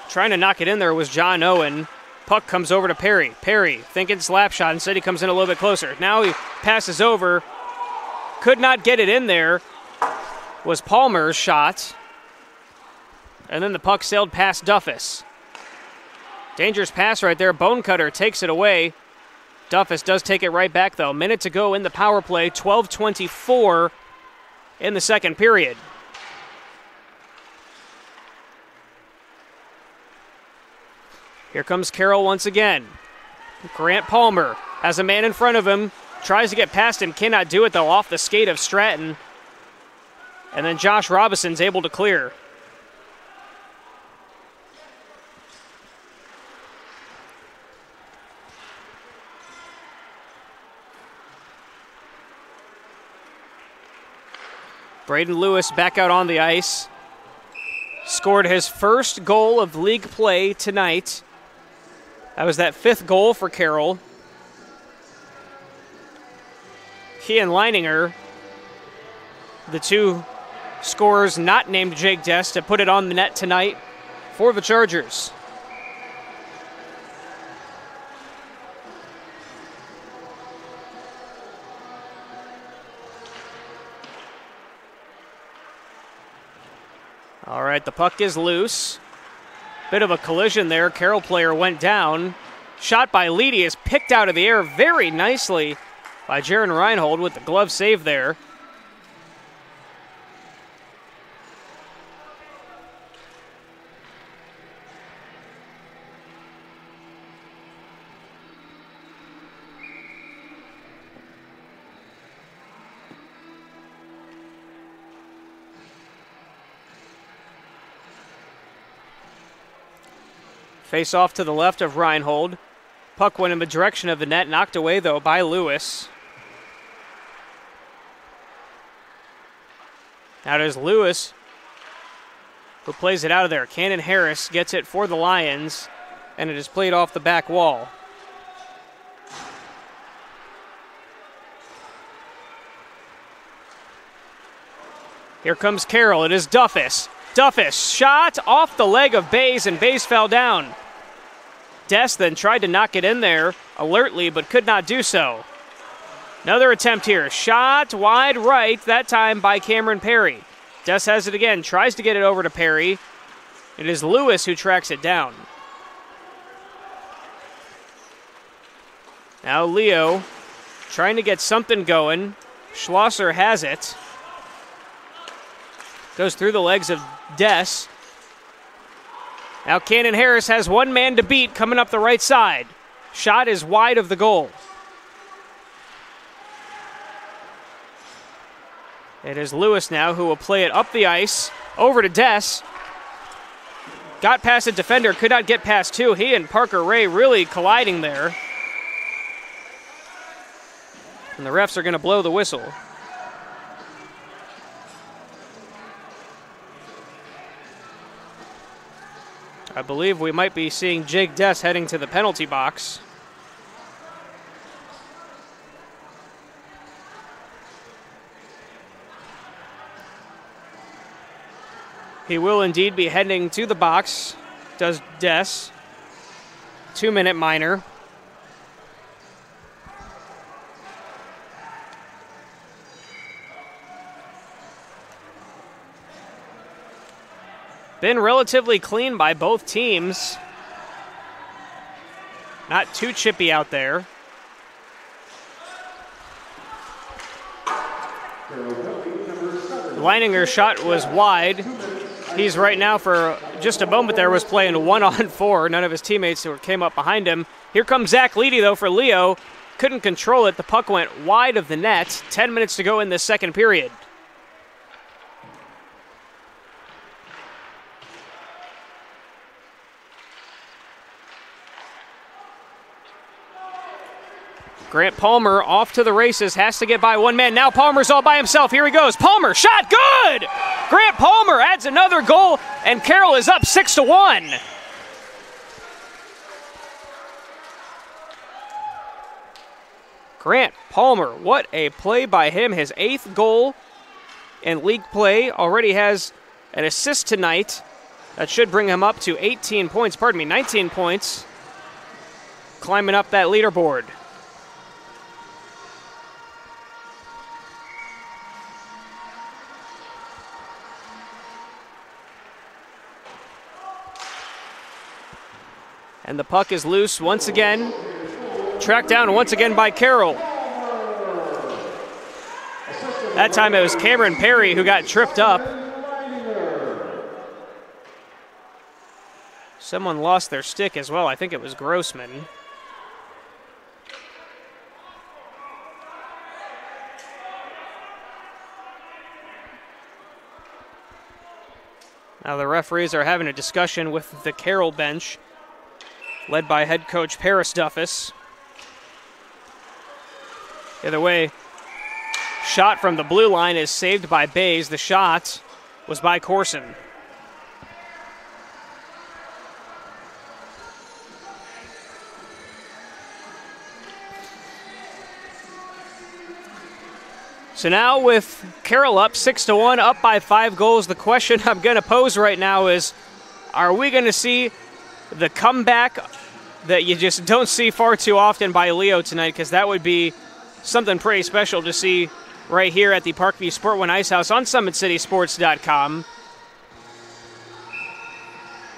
Trying to knock it in there was John Owen. Puck comes over to Perry. Perry thinking slap shot. Instead he comes in a little bit closer. Now he passes over. Could not get it in there. Was Palmer's shot. And then the puck sailed past Duffus. Dangerous pass right there. Bonecutter takes it away. Duffus does take it right back, though. Minute to go in the power play. 12:24 in the second period. Here comes Carroll once again. Grant Palmer has a man in front of him. Tries to get past him. Cannot do it, though, off the skate of Stratton. And then Josh Robinson's able to clear. Braden Lewis back out on the ice. Scored his first goal of league play tonight. That was that fifth goal for Carroll. He and Leininger, the two scorers not named Jake Dest, to put it on the net tonight for the Chargers. All right, the puck is loose. Bit of a collision there. Carroll player went down. Shot by Leedy is picked out of the air very nicely by Jaron Reinhold with the glove save there. Face off to the left of Reinhold. Puck went in the direction of the net, knocked away though by Lewis. Now there's Lewis, who plays it out of there. Cannon Harris gets it for the Lions, and it is played off the back wall. Here comes Carroll. It is Duffus. Duffus shot off the leg of Bays, and Bays fell down. Dest then tried to knock it in there alertly, but could not do so. Another attempt here. Shot wide right, that time by Cameron Perry. Dest has it again, tries to get it over to Perry. It is Lewis who tracks it down. Now Leo trying to get something going. Schlosser has it. Goes through the legs of Dess. Now Cannon Harris has one man to beat coming up the right side. Shot is wide of the goal. It is Lewis now who will play it up the ice, over to Dess. Got past a defender, could not get past two. He and Parker Ray really colliding there. And the refs are going to blow the whistle. I believe we might be seeing Jake Dess heading to the penalty box. He will indeed be heading to the box, does Dess. 2-minute minor. Been relatively clean by both teams. Not too chippy out there. Leininger's shot was wide. He's right now, for just a moment there, was playing 1-on-4. None of his teammates came up behind him. Here comes Zach Leedy, though, for Leo. Couldn't control it. The puck went wide of the net. 10 minutes to go in this second period. Grant Palmer off to the races, has to get by one man. Now Palmer's all by himself. Here he goes. Palmer, shot, good! Grant Palmer adds another goal, and Carroll is up 6-1. Grant Palmer, what a play by him. His 8th goal in league play. Already has an assist tonight. That should bring him up to 19 points. Climbing up that leaderboard. And the puck is loose once again. Tracked down once again by Carroll. That time it was Cameron Perry who got tripped up. Someone lost their stick as well. I think it was Grossman. Now the referees are having a discussion with the Carroll bench, led by head coach Paris Duffus. Either way, shot from the blue line is saved by Bays. The shot was by Corson. So now with Carroll up 6-1, up by 5 goals, the question I'm going to pose right now is, are we going to see the comeback that you just don't see far too often by Leo tonight? Because that would be something pretty special to see right here at the Parkview Sport One Ice House on SummitCitySports.com.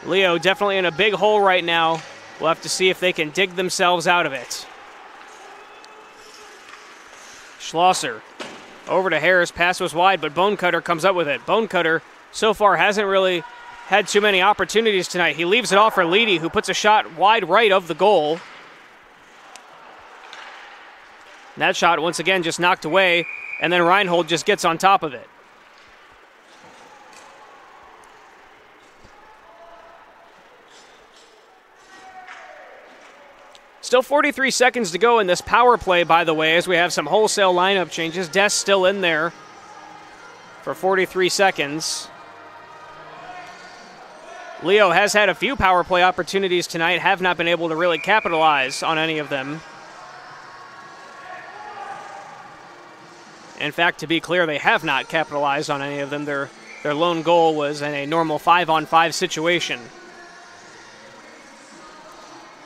Leo definitely in a big hole right now. We'll have to see if they can dig themselves out of it. Schlosser over to Harris. Pass was wide, but Bonecutter comes up with it. Bonecutter so far hasn't really had too many opportunities tonight. He leaves it off for Leedy, who puts a shot wide right of the goal. And that shot, once again, just knocked away, and then Reinhold just gets on top of it. Still 43 seconds to go in this power play, by the way, as we have some wholesale lineup changes. Des still in there for 43 seconds. Leo has had a few power play opportunities tonight, have not been able to really capitalize on any of them. In fact, to be clear, they have not capitalized on any of them. Their lone goal was in a normal 5-on-5 situation.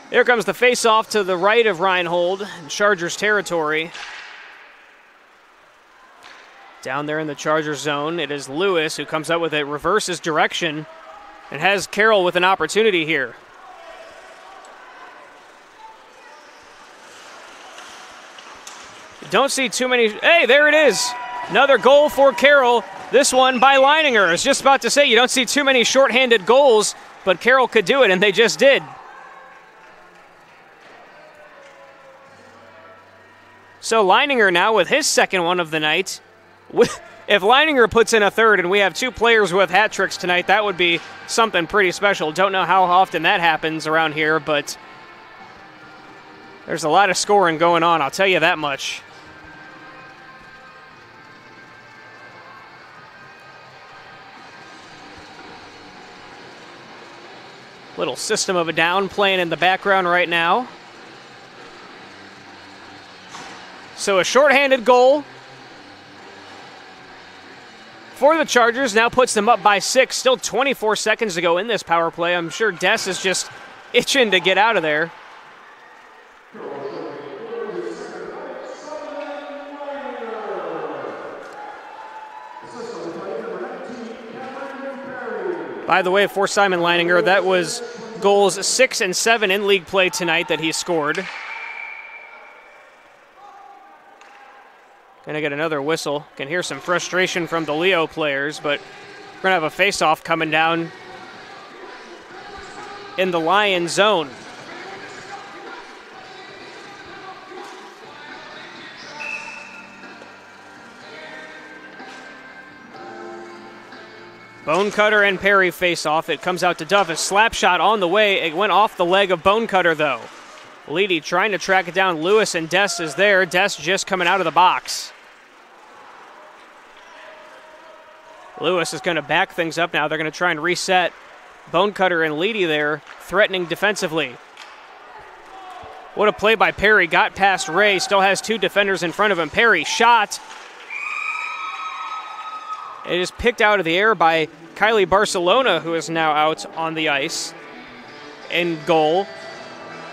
Here comes the face-off to the right of Reinhold in Chargers territory. Down there in the Chargers zone, it is Lewis who comes up with it, reverses direction, and has Carroll with an opportunity here. Don't see too many. Hey, there it is. Another goal for Carroll. This one by Leininger. I was just about to say, you don't see too many shorthanded goals, but Carroll could do it, and they just did. So Leininger now with his second one of the night. If Leininger puts in a third and we have 2 players with hat tricks tonight, that would be something pretty special. Don't know how often that happens around here, but there's a lot of scoring going on, I'll tell you that much. Little System of a Down playing in the background right now. So a shorthanded goal for the Chargers now puts them up by 6. Still 24 seconds to go in this power play. I'm sure Des is just itching to get out of there. By the way, for Simon Leininger, that was goals 6 and 7 in league play tonight that he scored. Gonna get another whistle. Can hear some frustration from the Leo players, but we're gonna have a face-off coming down in the Lions zone. Bonecutter and Perry face off. It comes out to Duffus. Slap shot on the way. It went off the leg of Bonecutter, though. Leedy trying to track it down. Lewis and Dess is there. Dess just coming out of the box. Lewis is going to back things up now. They're going to try and reset. Bonecutter and Leedy there, threatening defensively. What a play by Perry. Got past Ray. Still has 2 defenders in front of him. Perry shot. It is picked out of the air by Kylie Barcelona, who is now out on the ice. In goal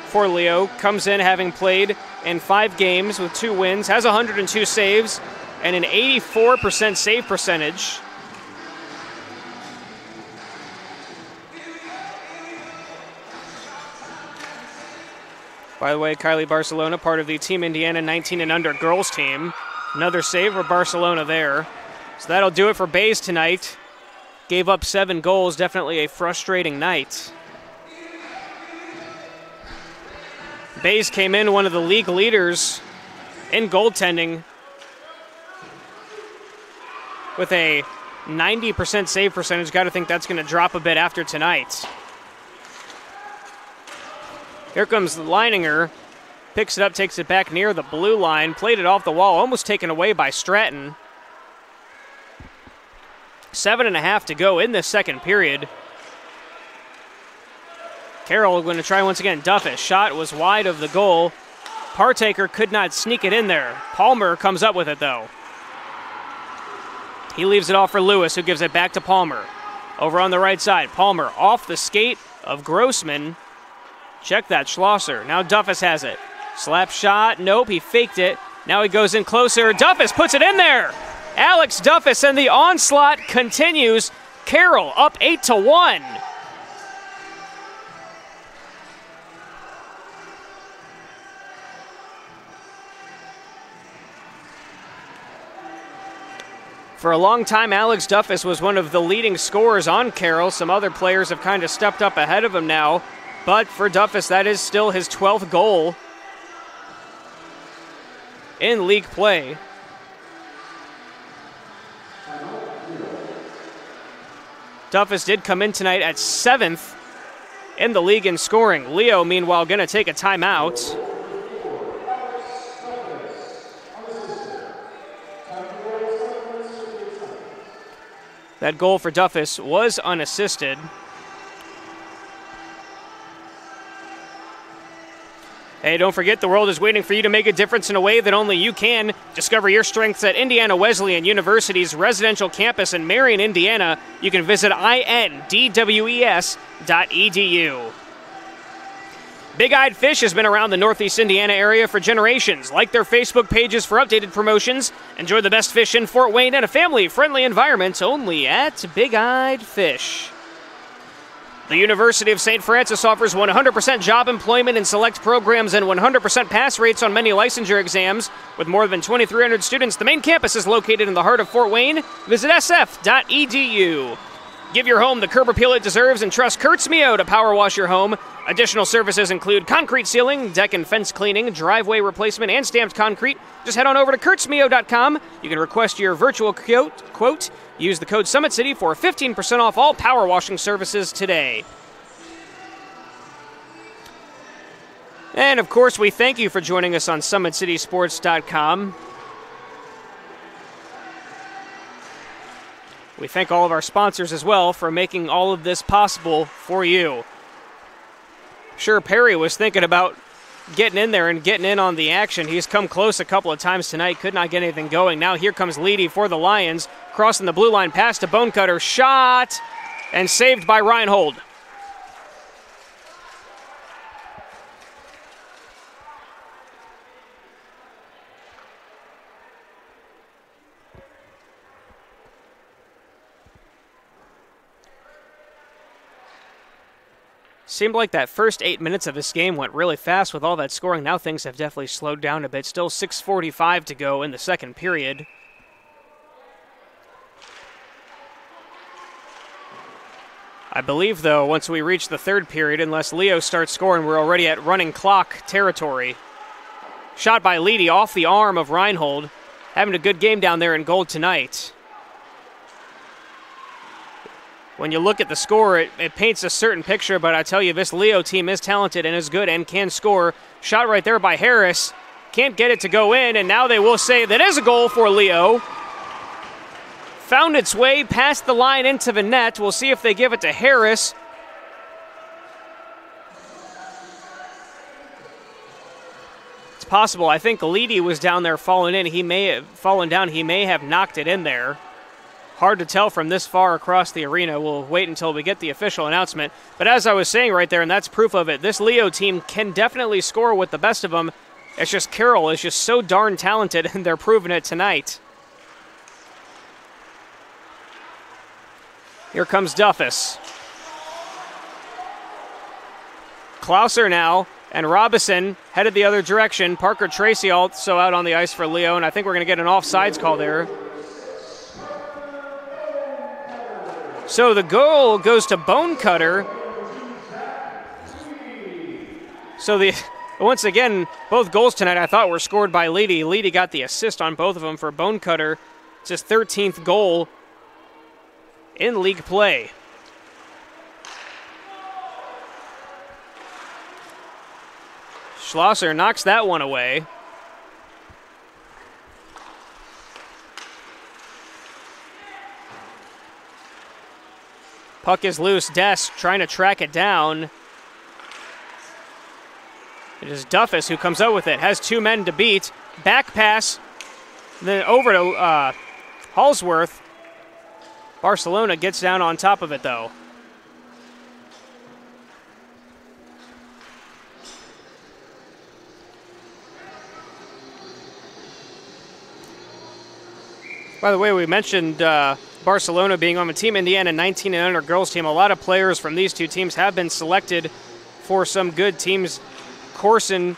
for Leo. Comes in having played in 5 games with 2 wins. Has 102 saves and an 84% save percentage. By the way, Kylie Barcelona, part of the Team Indiana 19 and under girls team. Another save for Barcelona there. So that'll do it for Bays tonight. Gave up 7 goals, definitely a frustrating night. Bays came in one of the league leaders in goaltending with a 90% save percentage. Got to think that's going to drop a bit after tonight. Here comes Leininger. Picks it up, takes it back near the blue line. Played it off the wall, almost taken away by Stratton. 7.5 to go in this second period. Carroll going to try once again. Duffus. Shot was wide of the goal. Partaker could not sneak it in there. Palmer comes up with it, though. He leaves it off for Lewis, who gives it back to Palmer. Over on the right side, Palmer off the skate of Grossman. Check that, Schlosser. Now Duffus has it. Slap shot. Nope, he faked it. Now he goes in closer. Duffus puts it in there. Alex Duffus, and the onslaught continues. Carroll up 8-1. For a long time, Alex Duffus was one of the leading scorers on Carroll. Some other players have kind of stepped up ahead of him now. But for Duffus, that is still his 12th goal in league play. Duffus did come in tonight at 7th in the league in scoring. Leo, meanwhile, going to take a timeout. That goal for Duffus was unassisted. Hey, don't forget, the world is waiting for you to make a difference in a way that only you can. Discover your strengths at Indiana Wesleyan University's residential campus in Marion, Indiana. You can visit indwes.edu. Big-Eyed Fish has been around the Northeast Indiana area for generations. Like their Facebook pages for updated promotions. Enjoy the best fish in Fort Wayne and a family-friendly environment only at Big-Eyed Fish. The University of St. Francis offers 100% job employment in select programs and 100% pass rates on many licensure exams. With more than 2,300 students, the main campus is located in the heart of Fort Wayne. Visit sf.edu. Give your home the curb appeal it deserves and trust Kurtz Mio to power wash your home. Additional services include concrete sealing, deck and fence cleaning, driveway replacement, and stamped concrete. Just head on over to kurtzmio.com. You can request your virtual quote. Use the code SummitCity for 15% off all power washing services today. And, of course, we thank you for joining us on SummitCitySports.com. We thank all of our sponsors as well for making all of this possible for you. Sure, Perry was thinking about getting in there and getting in on the action. He's come close a couple of times tonight, could not get anything going. Now here comes Leedy for the Lions, crossing the blue line, pass to Bonecutter, shot, and saved by Reinhold. Seemed like that first 8 minutes of this game went really fast with all that scoring. Now things have definitely slowed down a bit. Still 6:45 to go in the second period. I believe, though, once we reach the third period, unless Leo starts scoring, we're already at running clock territory. Shot by Leedy off the arm of Reinhold. Having a good game down there in goal tonight. When you look at the score, it paints a certain picture, but I tell you, this Leo team is talented and is good and can score. Shot right there by Harris. Can't get it to go in, and now they will say that is a goal for Leo. Found its way past the line into the net. We'll see if they give it to Harris. It's possible. I think Leedy was down there falling in. He may have fallen down. He may have knocked it in there. Hard to tell from this far across the arena. We'll wait until we get the official announcement. But as I was saying right there, and that's proof of it, this Leo team can definitely score with the best of them. It's just Carroll is just so darn talented, and they're proving it tonight. Here comes Duffus. Klauser now, and Robison headed the other direction. Parker Tracy also out on the ice for Leo, and I think we're going to get an offsides call there. So the goal goes to Bonecutter. So once again, both goals tonight I thought were scored by Leedy. Leedy got the assist on both of them for Bonecutter. It's his 13th goal in league play. Schlosser knocks that one away. Puck is loose. Des trying to track it down. It is Duffus who comes out with it. Has two men to beat. Back pass. Then over to Hallsworth. Barcelona gets down on top of it, though. By the way, we mentioned Barcelona being on the Team Indiana 19 and under girls team. A lot of players from these two teams have been selected for some good teams. Corson,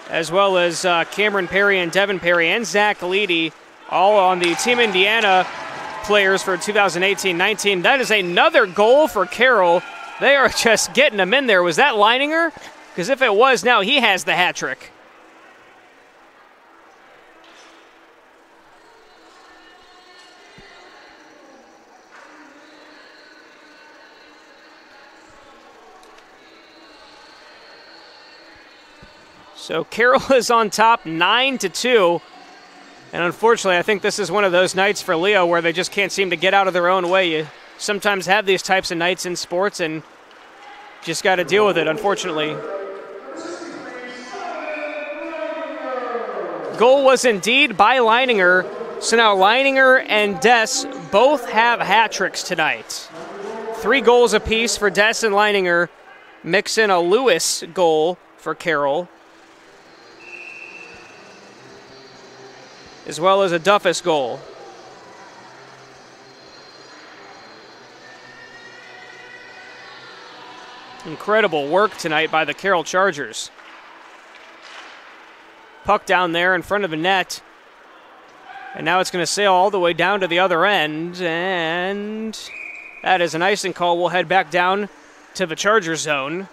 as well as Cameron Perry and Devin Perry and Zach Leedy, all on the Team Indiana players for 2018-19. That is another goal for Carroll. They are just getting them in there. Was that Leininger? Because if it was, now he has the hat trick. So Carroll is on top 9-2. And unfortunately, I think this is one of those nights for Leo where they just can't seem to get out of their own way. You sometimes have these types of nights in sports and just got to deal with it, unfortunately. Goal was indeed by Leininger. So now Leininger and Des both have hat tricks tonight. 3 goals apiece for Des and Leininger. Mix in a Lewis goal for Carroll, as well as a Duffus goal. Incredible work tonight by the Carroll Chargers. Puck down there in front of the net. And now it's going to sail all the way down to the other end. And that is an icing call. We'll head back down to the Charger zone.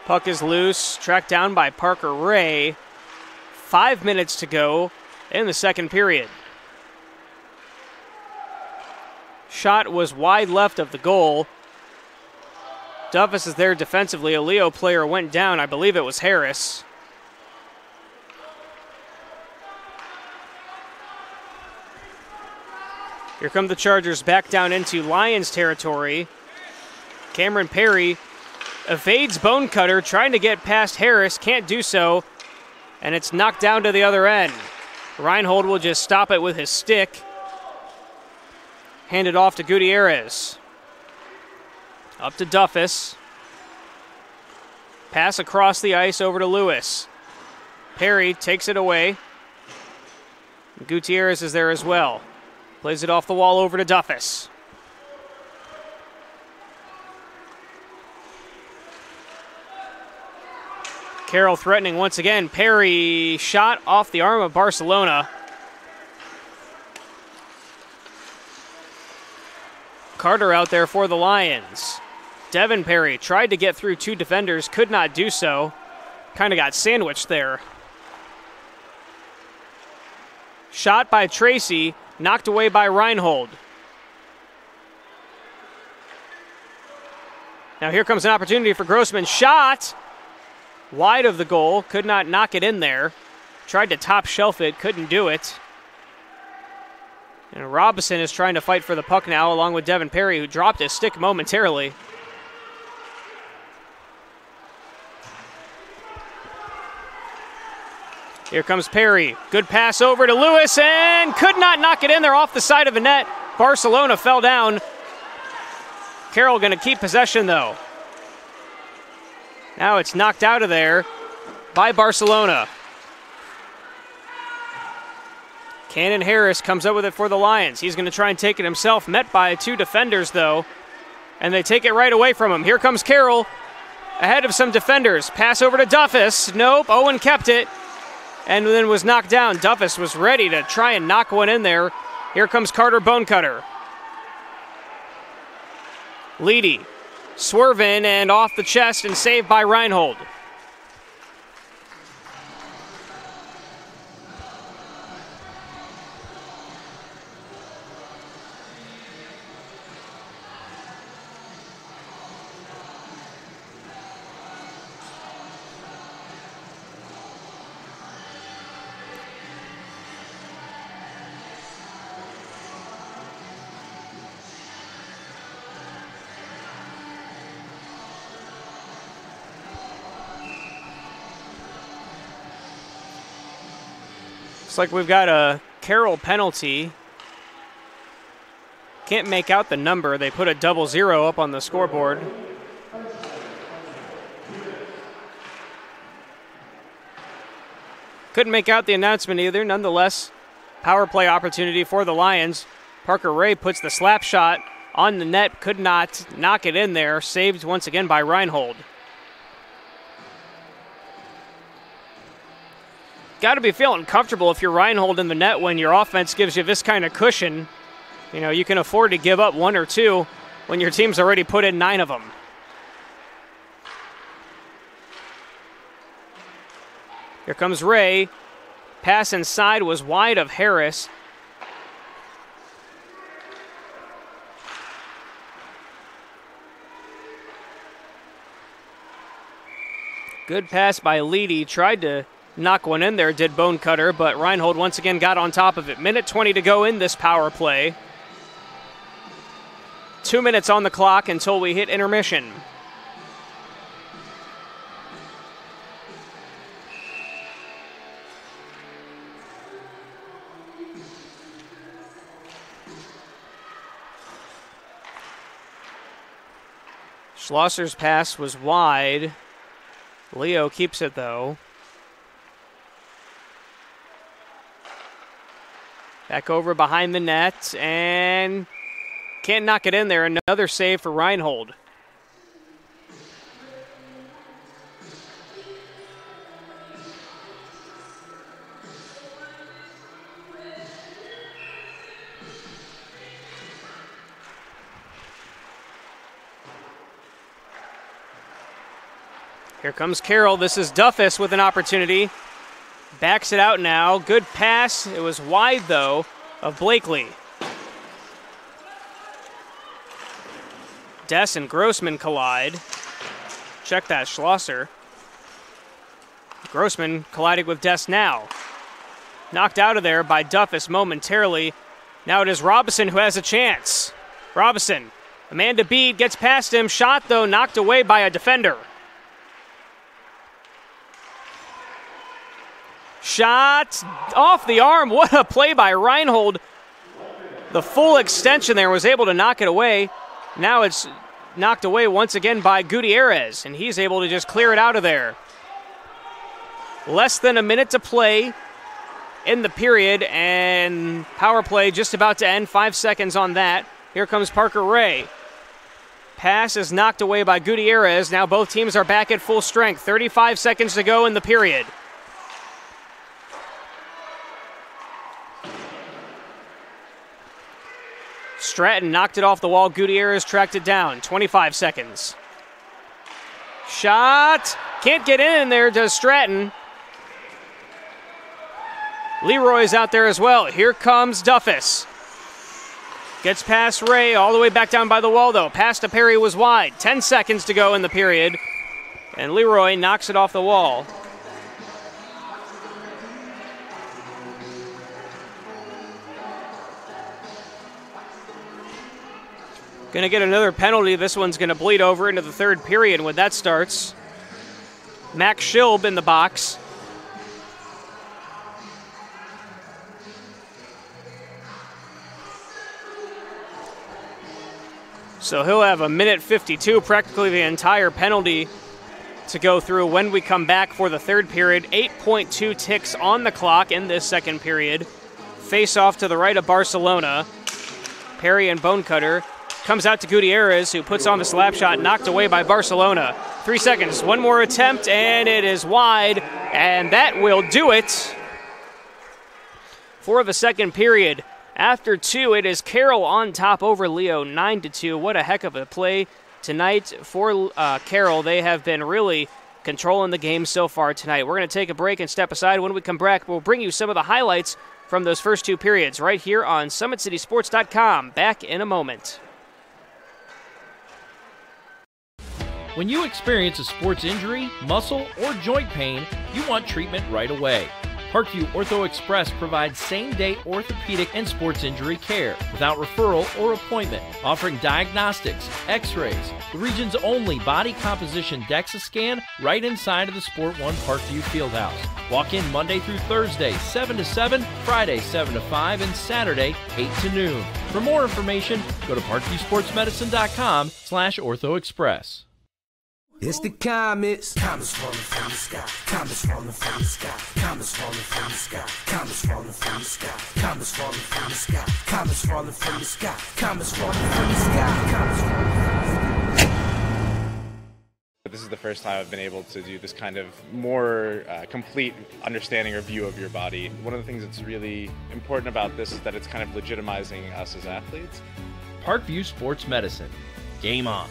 Puck is loose, tracked down by Parker Ray. 5 minutes to go in the second period. Shot was wide left of the goal. Duffus is there defensively. A Leo player went down. I believe it was Harris. Here come the Chargers back down into Lions territory. Cameron Perry evades Bonecutter, trying to get past Harris, can't do so, and it's knocked down to the other end. Reinhold will just stop it with his stick. Handed off to Gutierrez. Up to Duffus. Pass across the ice over to Lewis. Perry takes it away. Gutierrez is there as well. Plays it off the wall over to Duffus. Carroll threatening once again. Perry shot off the arm of Barcelona. Carter out there for the Lions. Devin Perry tried to get through 2 defenders, could not do so. Kind of got sandwiched there. Shot by Tracy, knocked away by Reinhold. Now here comes an opportunity for Grossman. Shot wide of the goal, could not knock it in there. Tried to top shelf it, couldn't do it. And Robinson is trying to fight for the puck now, along with Devin Perry, who dropped his stick momentarily. Here comes Perry. Good pass over to Lewis, and could not knock it in there off the side of the net. Barcelona fell down. Carroll going to keep possession, though. Now it's knocked out of there by Barcelona. Cannon Harris comes up with it for the Lions. He's going to try and take it himself. Met by 2 defenders, though. And they take it right away from him. Here comes Carroll ahead of some defenders. Pass over to Duffus. Nope, Owen kept it. And then was knocked down. Duffus was ready to try and knock one in there. Here comes Carter Bonecutter. Leedy. Swerve in and off the chest and saved by Reinhold. Looks like we've got a Carroll penalty. Can't make out the number. They put a 00 up on the scoreboard. Couldn't make out the announcement either. Nonetheless, power play opportunity for the Lions. Parker Ray puts the slap shot on the net. Could not knock it in there. Saved once again by Reinhold. Got to be feeling comfortable if you're Reinhold in the net when your offense gives you this kind of cushion. You know, you can afford to give up 1 or 2 when your team's already put in 9 of them. Here comes Ray. Pass inside was wide of Harris. Good pass by Leedy. Tried to knock one in there, did Bonecutter, but Reinhold once again got on top of it. Minute 20 to go in this power play. 2 minutes on the clock until we hit intermission. Schlosser's pass was wide. Leo keeps it, though. Back over behind the net, and can't knock it in there. Another save for Reinhold. Here comes Carroll. This is Duffus with an opportunity. Backs it out now. Good pass. It was wide, though, of Blakely. Dess and Grossman collide. Check that, Schlosser. Grossman colliding with Dess now. Knocked out of there by Duffus momentarily. Now it is Robinson who has a chance. Robinson, Amanda Bede gets past him. Shot, though, knocked away by a defender. Shot off the arm. What a play by Reinhold. the full extension there, was able to knock it away. Now it's knocked away once again by Gutierrez, and he's able to just clear it out of there. Less than a minute to play in the period, and power play just about to end. 5 seconds on that. Here comes Parker Ray. Pass is knocked away by Gutierrez. Now both teams are back at full strength. 35 seconds to go in the period. Stratton knocked it off the wall. Gutierrez tracked it down. 25 seconds. Shot. Can't get in there, does Stratton. Leroy's out there as well. Here comes Duffus. Gets past Ray, all the way back down by the wall, though. Pass to Perry was wide. 10 seconds to go in the period. And Leroy knocks it off the wall. Going to get another penalty. This one's going to bleed over into the third period when that starts. Max Schilb in the box. So he'll have a minute 52, practically the entire penalty to go through when we come back for the third period. 8.2 ticks on the clock in this second period. Face off to the right of Barcelona. Perry and Bonecutter. Comes out to Gutierrez, who puts on the slap shot, knocked away by Barcelona. 3 seconds, one more attempt, and it is wide, and that will do it for the second period. After 2, it is Carroll on top over Leo, 9-2. What a heck of a play tonight for Carroll. They have been really controlling the game so far tonight. We're going to take a break and step aside. When we come back, we'll bring you some of the highlights from those first 2 periods right here on SummitCitySports.com. Back in a moment. When you experience a sports injury, muscle, or joint pain, you want treatment right away. Parkview Ortho Express provides same-day orthopedic and sports injury care without referral or appointment, offering diagnostics, x-rays, the region's only body composition DEXA scan right inside of the Sport One Parkview Fieldhouse. Walk in Monday through Thursday, 7 to 7, Friday, 7 to 5, and Saturday, 8 to noon. For more information, go to parkviewsportsmedicine.com/orthoexpress. It's the comets. Comets falling from the sky. Comets falling from the sky. Comets falling from the sky. Comets falling from the sky. Comets falling from the sky. Comets falling from the sky. Comets falling from the sky. Comets falling from the sky. This is the first time I've been able to do this kind of more complete understanding or view of your body. One of the things that's really important about this is that it's kind of legitimizing us as athletes. Parkview Sports Medicine. Game on.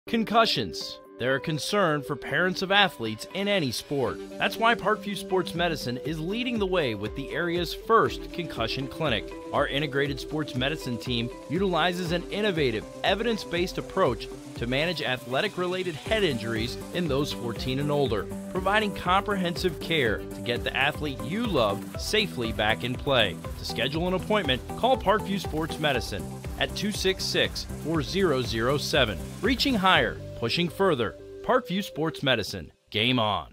Concussions. They're a concern for parents of athletes in any sport. That's why Parkview Sports Medicine is leading the way with the area's first concussion clinic. Our integrated sports medicine team utilizes an innovative, evidence-based approach to manage athletic-related head injuries in those 14 and older, providing comprehensive care to get the athlete you love safely back in play. To schedule an appointment, call Parkview Sports Medicine at 266-4007. Reaching higher, pushing further. Parkview Sports Medicine. Game on.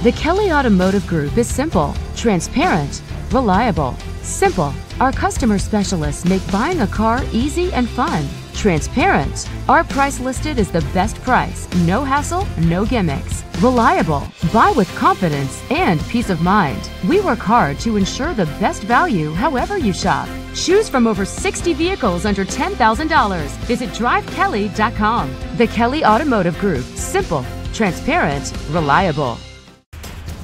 The Kelly Automotive Group is simple, transparent, reliable. Simple. Our customer specialists make buying a car easy and fun. Transparent. Our price listed is the best price. No hassle, no gimmicks. Reliable. Buy with confidence and peace of mind. We work hard to ensure the best value however you shop. Choose from over 60 vehicles under $10,000. Visit drivekelly.com. The Kelly Automotive Group. Simple, transparent, reliable.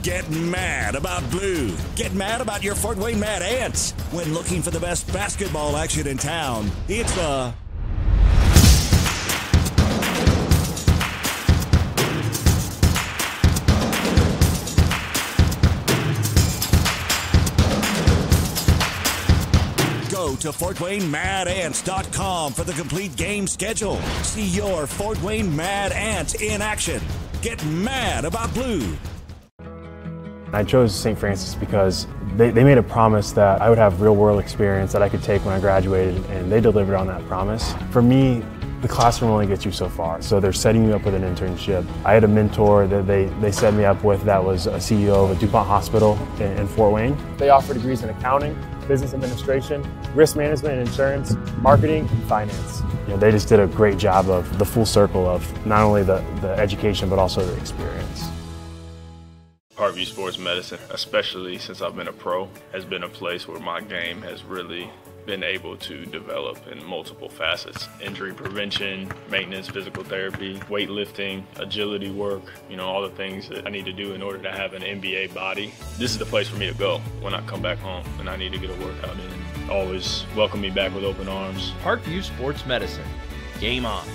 Get mad about blue. Get mad about your Fort Wayne Mad Ants. When looking for the best basketball action in town, it's the to FortWayneMadAnts.com for the complete game schedule. See your Fort Wayne Mad Ants in action. Get mad about blue. I chose St. Francis because they made a promise that I would have real-world experience that I could take when I graduated, and they delivered on that promise. For me, the classroom only gets you so far, so they're setting you up with an internship. I had a mentor that they set me up with that was a CEO of a DuPont hospital in Fort Wayne. They offer degrees in accounting, business administration, risk management and insurance, marketing, and finance. They just did a great job of the full circle of not only the education but also the experience. Parkview Sports Medicine, especially since I've been a pro, has been a place where my game has really been able to develop in multiple facets. Injury prevention, maintenance, physical therapy, weightlifting, agility work, all the things that I need to do in order to have an NBA body. This is the place for me to go when I come back home and I need to get a workout in. Always welcome me back with open arms. Parkview Sports Medicine. Game on.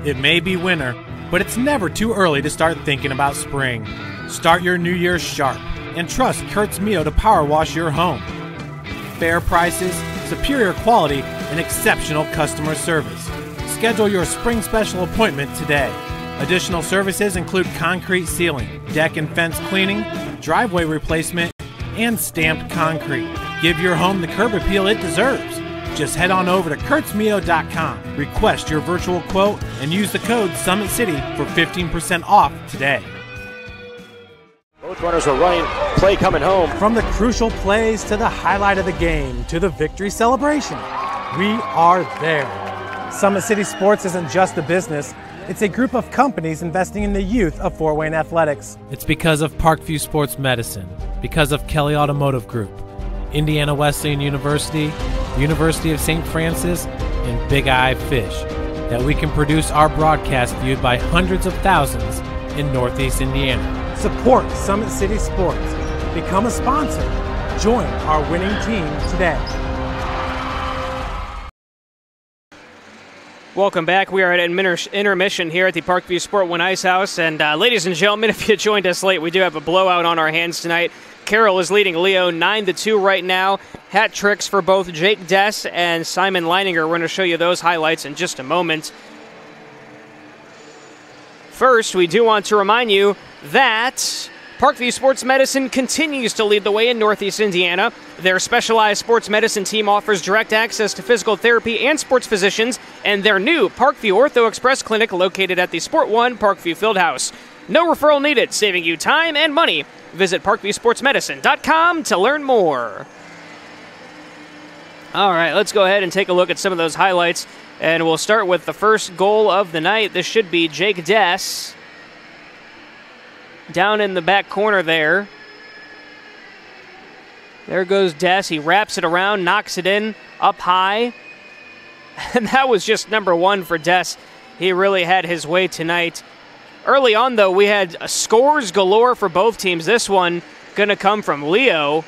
It may be winter, but it's never too early to start thinking about spring. Start your new year sharp and trust Kurt's Mio to power wash your home. Fair prices, superior quality, and exceptional customer service. Schedule your spring special appointment today. Additional services include concrete sealing, deck and fence cleaning, driveway replacement, and stamped concrete. Give your home the curb appeal it deserves. Just head on over to kurtzmio.com, request your virtual quote, and use the code SummitCity for 15% off today. Both runners are running, play coming home. From the crucial plays to the highlight of the game to the victory celebration, we are there. Summit City Sports isn't just a business, it's a group of companies investing in the youth of Fort Wayne athletics. It's because of Parkview Sports Medicine, because of Kelly Automotive Group, Indiana Wesleyan University, the University of St. Francis, and Big Eye Fish, that we can produce our broadcast viewed by hundreds of thousands in Northeast Indiana. Support Summit City Sports. Become a sponsor. Join our winning team today. Welcome back. We are at intermission here at the Parkview Sport One Ice House. And ladies and gentlemen, if you joined us late, we do have a blowout on our hands tonight. Carroll is leading Leo 9-2 right now. Hat tricks for both Jake Dess and Simon Leininger. We're going to show you those highlights in just a moment. First, we do want to remind you that Parkview Sports Medicine continues to lead the way in Northeast Indiana. Their specialized sports medicine team offers direct access to physical therapy and sports physicians, and their new Parkview Ortho Express Clinic located at the Sport One Parkview Fieldhouse. No referral needed, saving you time and money. Visit ParkviewSportsMedicine.com to learn more. All right, let's go ahead and take a look at some of those highlights, and we'll start with the first goal of the night. This should be Jake Dess. Down in the back corner there. There goes Dess. He wraps it around, knocks it in, up high. And that was just number one for Dess. He really had his way tonight. Early on, though, we had scores galore for both teams. This one going to come from Leo.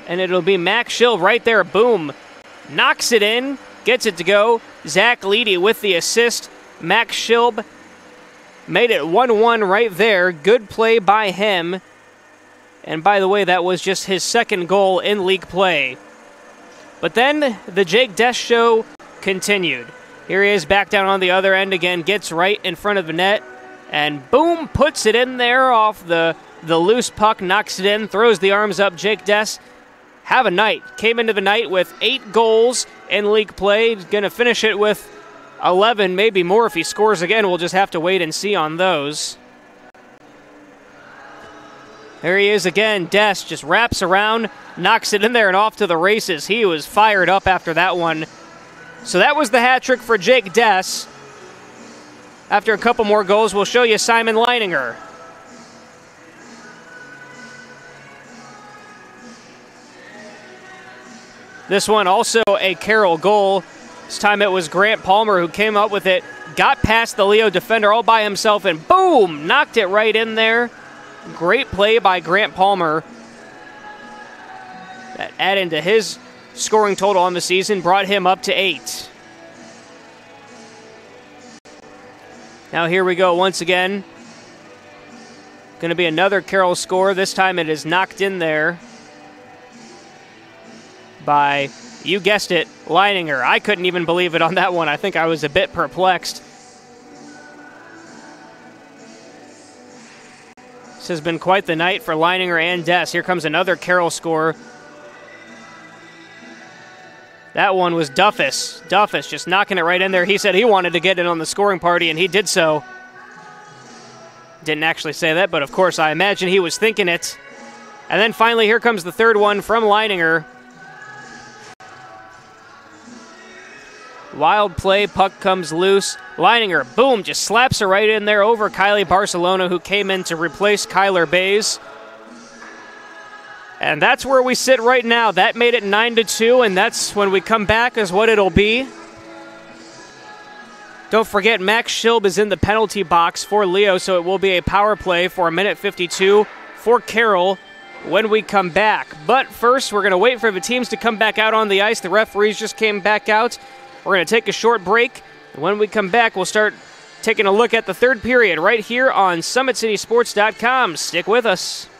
And it'll be Max Schill right there. Boom. Knocks it in. Gets it to go. Zach Leedy with the assist. Max Schill made it 1-1 right there. Good play by him. And by the way, that was just his second goal in league play. But then the Jake Dess show continued. Here he is back down on the other end again. Gets right in front of the net. And boom, puts it in there off the loose puck. Knocks it in. Throws the arms up. Jake Dess, have a night. Came into the night with 8 goals in league play. Going to finish it with 11, maybe more if he scores again. We'll just have to wait and see on those. There he is again. Dess just wraps around, knocks it in there and off to the races. He was fired up after that one. So that was the hat trick for Jake Dess. After a couple more goals, we'll show you Simon Leininger. This one also a Carroll goal. This time it was Grant Palmer who came up with it, got past the Leo defender all by himself, and boom, knocked it right in there. Great play by Grant Palmer. That added to his scoring total on the season, brought him up to 8. Now here we go once again. Going to be another Carroll score. This time it is knocked in there by, you guessed it, Leininger. I couldn't even believe it on that one. I think I was a bit perplexed. This has been quite the night for Leininger and Dess. Here comes another Carroll score. That one was Duffus. Duffus just knocking it right in there. He said he wanted to get in on the scoring party, and he did so. Didn't actually say that, but of course I imagine he was thinking it. And then finally, here comes the third one from Leininger. Wild play, puck comes loose. Leininger, boom, just slaps her right in there over Kylie Barcelona, who came in to replace Kyler Bays. And that's where we sit right now. That made it 9-2, and that's when we come back is what it'll be. Don't forget, Max Schilb is in the penalty box for Leo, so it will be a power play for 1:52 for Carroll when we come back. But first, we're going to wait for the teams to come back out on the ice. The referees just came back out. We're going to take a short break. When we come back, we'll start taking a look at the third period right here on SummitCitySports.com. Stick with us.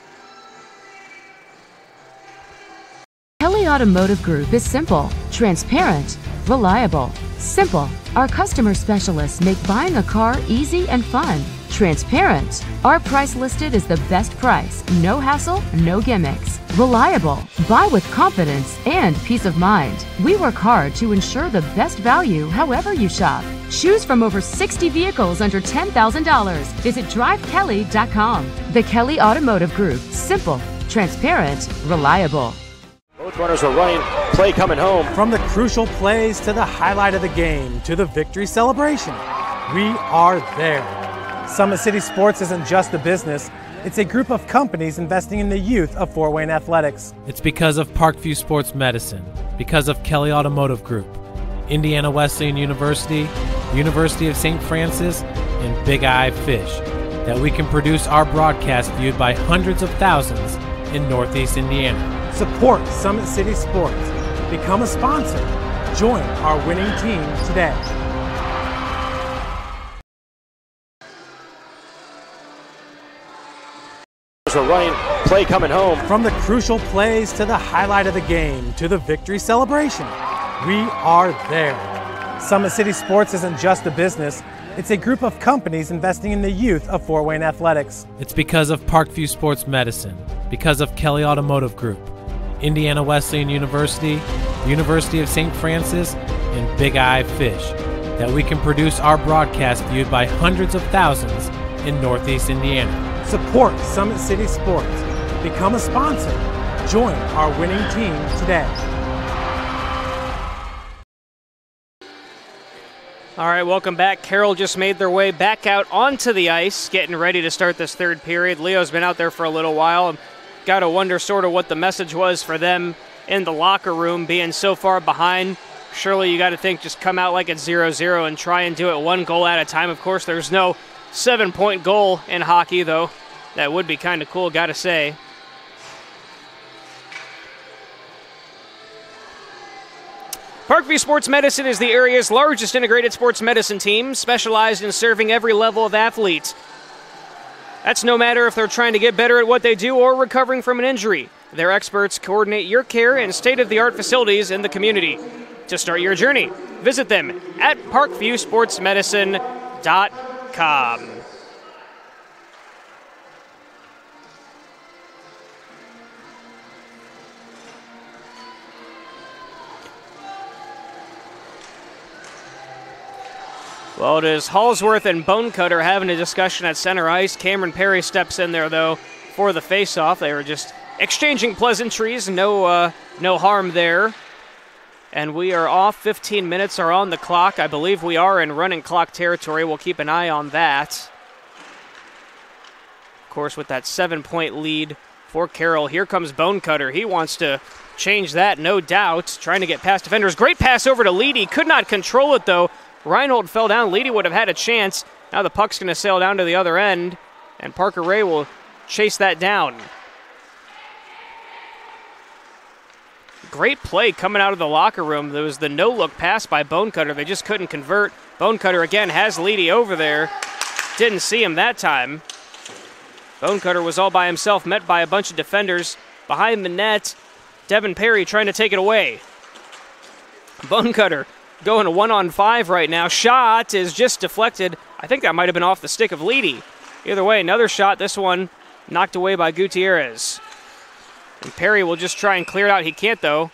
Kelly Automotive Group is simple, transparent, reliable. Simple. Our customer specialists make buying a car easy and fun. Transparent. Our price listed is the best price. No hassle, no gimmicks. Reliable. Buy with confidence and peace of mind. We work hard to ensure the best value however you shop. Choose from over 60 vehicles under $10,000. Visit drivekelly.com. The Kelly Automotive Group. Simple, transparent, reliable. Both runners are running. Play coming home. From the crucial plays to the highlight of the game to the victory celebration, we are there. Summit City Sports isn't just a business. It's a group of companies investing in the youth of Fort Wayne athletics. It's because of Parkview Sports Medicine, because of Kelly Automotive Group, Indiana Wesleyan University, University of St. Francis, and Big Eye Fish, that we can produce our broadcast viewed by hundreds of thousands in Northeast Indiana. Support Summit City Sports. Become a sponsor. Join our winning team today. Are running. Play coming home. From the crucial plays to the highlight of the game to the victory celebration, we are there. Summit City Sports isn't just a business. It's a group of companies investing in the youth of Fort Wayne athletics. It's because of Parkview Sports Medicine, because of Kelly Automotive Group, Indiana Wesleyan University, University of St. Francis, and Big Eye Fish, that we can produce our broadcast viewed by hundreds of thousands in Northeast Indiana. Support Summit City Sports. Become a sponsor. Join our winning team today. All right, welcome back. Carroll just made their way back out onto the ice, getting ready to start this third period. Leo's been out there for a little while. Got to wonder sort of what the message was for them in the locker room, being so far behind. Surely you got to think just come out like it's 0-0 and try and do it one goal at a time. Of course, there's no 7-point goal in hockey, though. That would be kind of cool, got to say. Parkview Sports Medicine is the area's largest integrated sports medicine team, specialized in serving every level of athlete. That's no matter if they're trying to get better at what they do or recovering from an injury. Their experts coordinate your care in state-of-the-art facilities in the community. To start your journey, visit them at parkviewsportsmedicine.com. Well, it is Hallsworth and Bonecutter having a discussion at center ice. Cameron Perry steps in there, though, for the face-off. They were just exchanging pleasantries. No harm there. And we are off. 15 minutes are on the clock. I believe we are in running clock territory. We'll keep an eye on that. Of course, with that 7-point lead for Carroll, here comes Bonecutter. He wants to change that, no doubt. Trying to get past defenders. Great pass over to Leedy. Could not control it, though. Reinhold fell down. Leedy would have had a chance. Now the puck's going to sail down to the other end, and Parker Ray will chase that down. Great play coming out of the locker room. There was the no-look pass by Bonecutter. They just couldn't convert. Bonecutter again has Leedy over there. Didn't see him that time. Bonecutter was all by himself, met by a bunch of defenders. Behind the net, Devin Perry trying to take it away. Bonecutter going to 1-on-5 right now. Shot is just deflected. I think that might have been off the stick of Leedy. Either way, another shot. This one knocked away by Gutierrez. And Perry will just try and clear it out. He can't, though.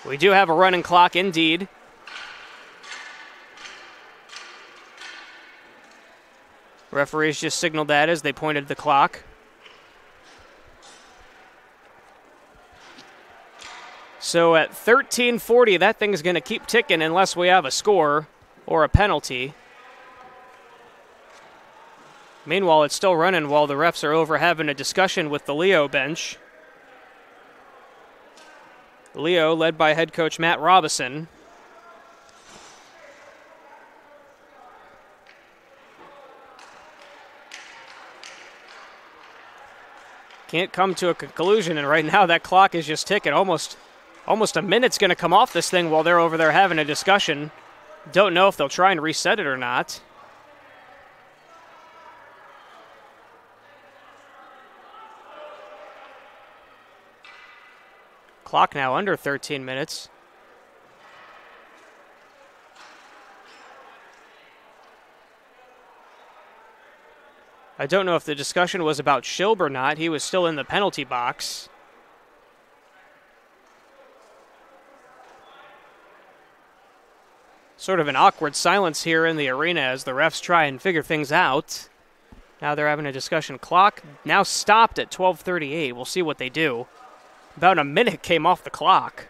We do have a running clock, indeed. Referees just signaled that as they pointed the clock. So at 13:40, that thing's going to keep ticking unless we have a score or a penalty. Meanwhile, it's still running while the refs are over having a discussion with the Leo bench. Leo, led by head coach Matt Robison. Can't come to a conclusion, and right now that clock is just ticking. Almost a minute's going to come off this thing while they're over there having a discussion. Don't know if they'll try and reset it or not. Clock now under 13 minutes. I don't know if the discussion was about Shilb or not. He was still in the penalty box. Sort of an awkward silence here in the arena as the refs try and figure things out. Now they're having a discussion. Clock now stopped at 12:38. We'll see what they do. About a minute came off the clock.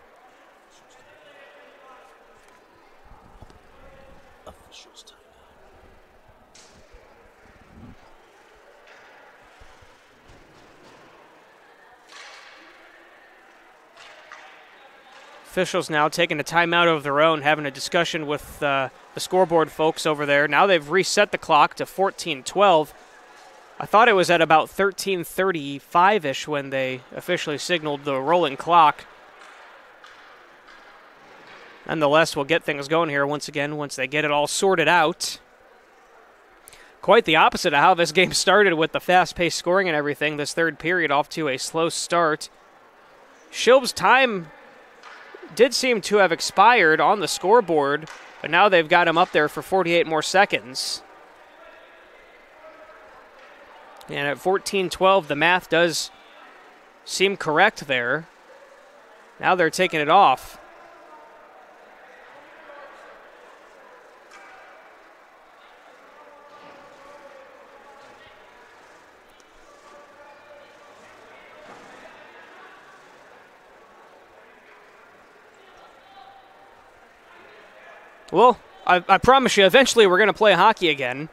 Officials now taking a timeout of their own, having a discussion with the scoreboard folks over there. Now they've reset the clock to 14:12. I thought it was at about 13:35-ish when they officially signaled the rolling clock. Nonetheless, we'll get things going here once again once they get it all sorted out. Quite the opposite of how this game started with the fast-paced scoring and everything. This third period off to a slow start. Shilb's time did seem to have expired on the scoreboard, but now they've got him up there for 48 more seconds. And at 14:12, the math does seem correct there. Now they're taking it off. Well, I promise you, eventually we're going to play hockey again.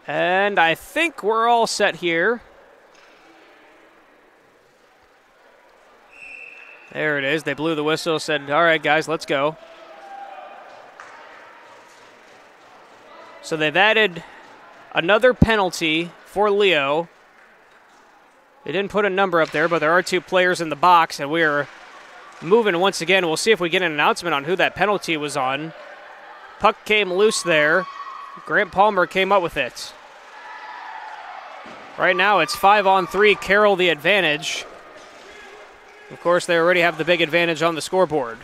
And I think we're all set here. There it is. They blew the whistle, said, all right, guys, let's go. So they've added another penalty for Leo. They didn't put a number up there, but there are two players in the box, and we're moving once again. We'll see if we get an announcement on who that penalty was on. Puck came loose there. Grant Palmer came up with it. Right now it's 5-on-3, Carroll the advantage. Of course, they already have the big advantage on the scoreboard.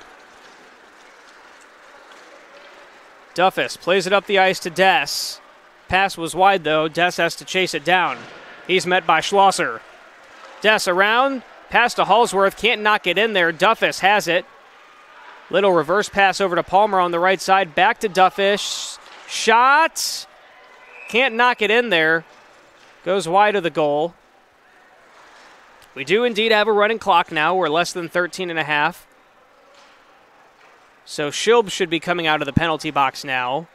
Duffus plays it up the ice to Des. Pass was wide, though. Des has to chase it down. He's met by Schlosser. Des around, pass to Hallsworth, can't knock it in there. Duffus has it. Little reverse pass over to Palmer on the right side. Back to Duffus. Shot. Can't knock it in there. Goes wide of the goal. We do indeed have a running clock now. We're less than 13 and a half. So Shilb should be coming out of the penalty box now.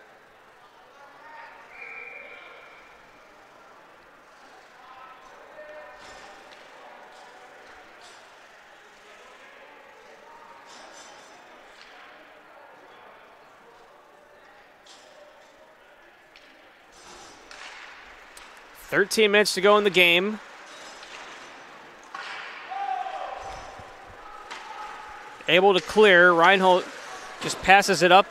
$13 minutes to go in the game. Able to clear. Reinhold just passes it up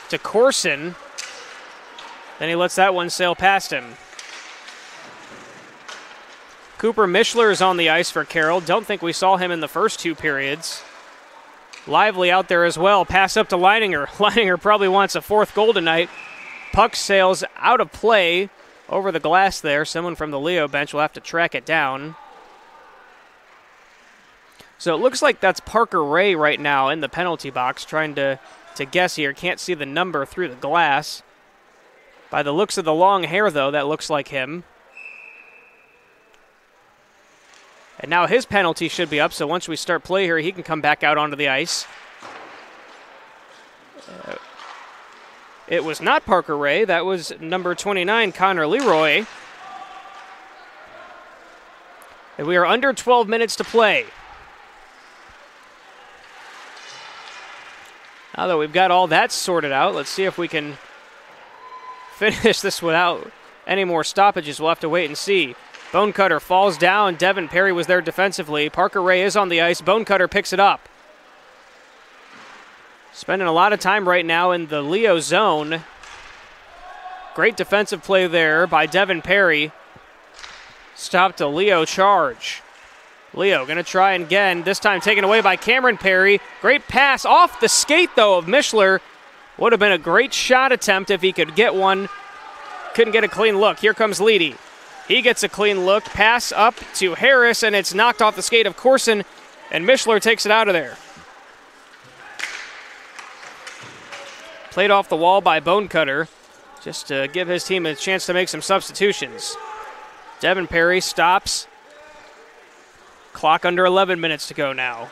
to Corson. Then he lets that one sail past him. Cooper Mishler is on the ice for Carroll. Don't think we saw him in the first 2 periods. Lively out there as well. Pass up to Leininger. Leininger probably wants a 4th goal tonight. Puck sails out of play over the glass there. Someone from the Leo bench will have to track it down. So it looks like that's Parker Ray right now in the penalty box, trying to guess here. Can't see the number through the glass. By the looks of the long hair, though, that looks like him. And now his penalty should be up, so once we start play here, he can come back out onto the ice. It was not Parker Ray. That was number 29, Connor Leroy. And we are under 12 minutes to play. Now that we've got all that sorted out, let's see if we can finish this without any more stoppages. We'll have to wait and see. Bonecutter falls down. Devin Perry was there defensively. Parker Ray is on the ice. Bonecutter picks it up. Spending a lot of time right now in the Leo zone. Great defensive play there by Devin Perry. Stopped a Leo charge. Leo going to try again, this time taken away by Cameron Perry. Great pass off the skate, though, of Mishler. Would have been a great shot attempt if he could get one. Couldn't get a clean look. Here comes Leedy. He gets a clean look. Pass up to Harris, and it's knocked off the skate of Corson, and Mishler takes it out of there. Played off the wall by Bonecutter, just to give his team a chance to make some substitutions. Devin Perry stops. Clock under 11 minutes to go now.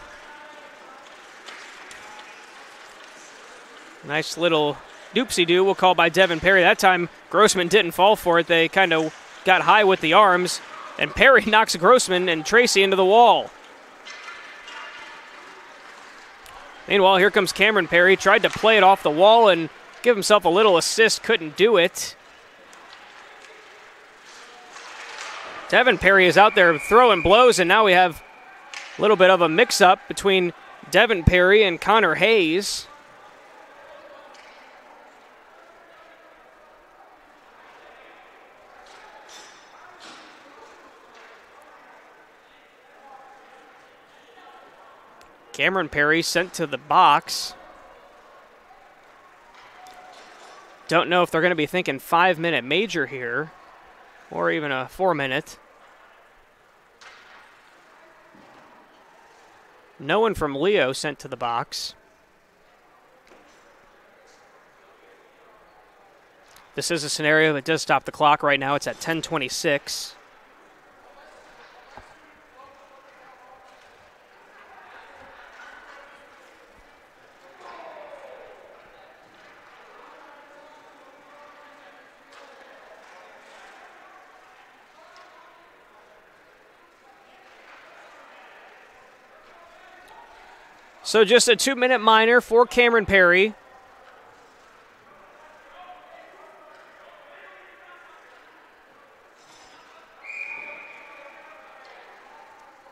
Nice little doopsie-doo, we'll call by Devin Perry. That time, Grossman didn't fall for it. They kind of got high with the arms, and Perry knocks Grossman and Tracy into the wall. Meanwhile, here comes Cameron Perry. Tried to play it off the wall and give himself a little assist. Couldn't do it. Devin Perry is out there throwing blows, and now we have a little bit of a mix-up between Devin Perry and Connor Hayes. Cameron Perry sent to the box. Don't know if they're going to be thinking 5-minute major here, or even a 4-minute. No one from Leo sent to the box. This is a scenario that does stop the clock right now. It's at 10:26. So just a 2-minute minor for Cameron Perry.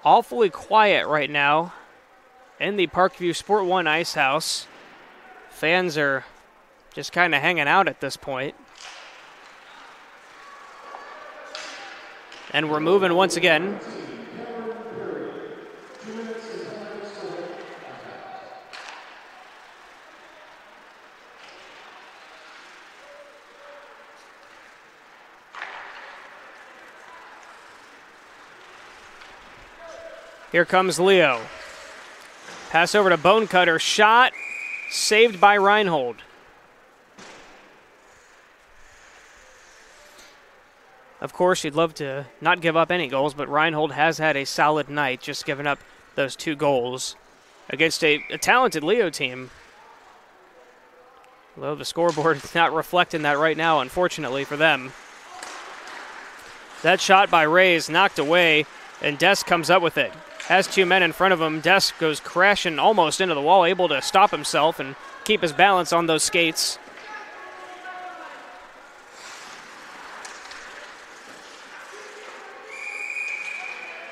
Awfully quiet right now in the Parkview Sport 1 Ice House. Fans are just kind of hanging out at this point. And we're moving once again. Here comes Leo. Pass over to Bonecutter. Shot saved by Reinhold. Of course, you'd love to not give up any goals, but Reinhold has had a solid night, just giving up those 2 goals against a talented Leo team. Although the scoreboard is not reflecting that right now, unfortunately for them. That shot by Ray is knocked away, and Des comes up with it. Has 2 men in front of him. Des goes crashing almost into the wall, able to stop himself and keep his balance on those skates.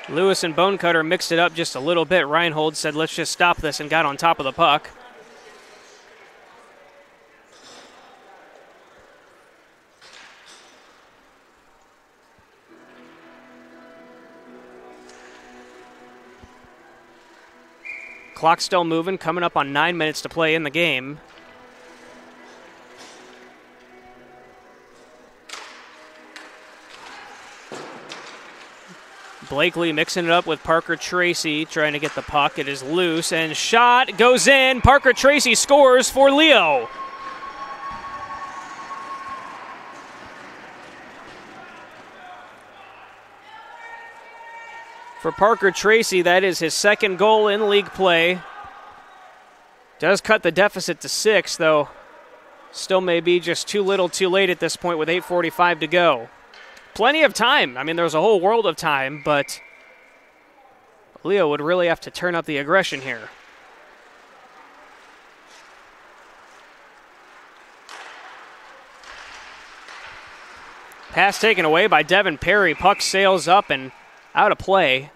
Lewis and Bonecutter mixed it up just a little bit. Reinhold said, let's just stop this, and got on top of the puck. Clock still moving, coming up on 9 minutes to play in the game. Blakely mixing it up with Parker Tracy, trying to get the puck. It is loose, and shot goes in. Parker Tracy scores for Leo. For Parker Tracy, that is his second goal in league play. Does cut the deficit to 6, though still may be just too little too late at this point with 8:45 to go. Plenty of time. I mean, there's a whole world of time, but Leo would really have to turn up the aggression here. Pass taken away by Devin Perry. Puck sails up and out of play.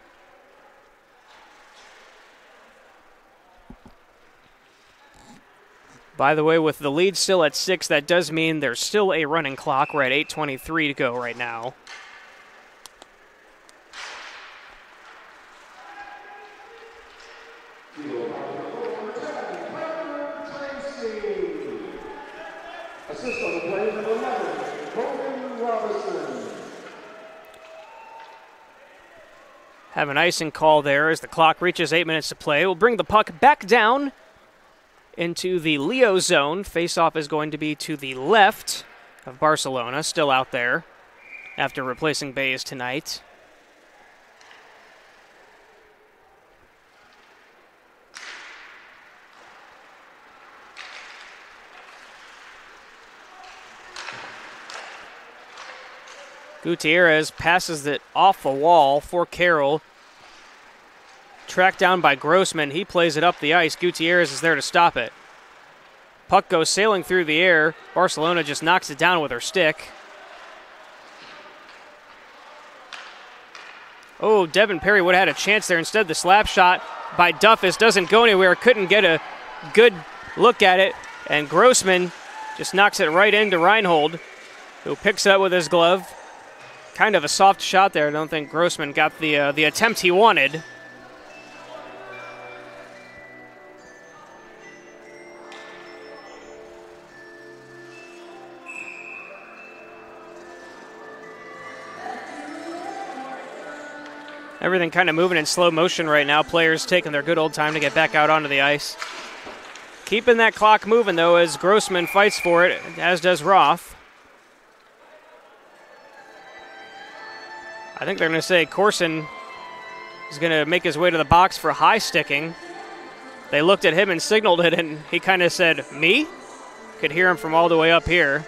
By the way, with the lead still at 6, that does mean there's still a running clock. We're at 8:23 to go right now. Assist on the play, number 11, Colton Robinson. Have an icing call there as the clock reaches 8 minutes to play. We'll bring the puck back down into the Leo zone. Face-off is going to be to the left of Barcelona, still out there after replacing Bays tonight. Gutierrez passes it off the wall for Carroll. Tracked down by Grossman. He plays it up the ice. Gutierrez is there to stop it. Puck goes sailing through the air. Barcelona just knocks it down with her stick. Oh, Devin Perry would have had a chance there. Instead, the slap shot by Duffus doesn't go anywhere. Couldn't get a good look at it. And Grossman just knocks it right into Reinhold, who picks it up with his glove. Kind of a soft shot there. I don't think Grossman got the attempt he wanted. Everything kind of moving in slow motion right now. Players taking their good old time to get back out onto the ice. Keeping that clock moving, though, as Grossman fights for it, as does Roth. I think they're going to say Corson is going to make his way to the box for high sticking. They looked at him and signaled it, and he kind of said, "Me?" Could hear him from all the way up here.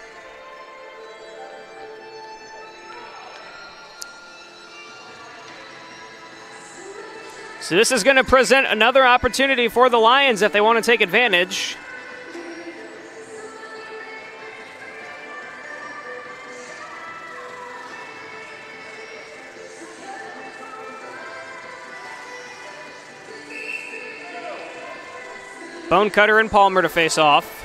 So this is going to present another opportunity for the Lions if they want to take advantage. Bonecutter and Palmer to face off.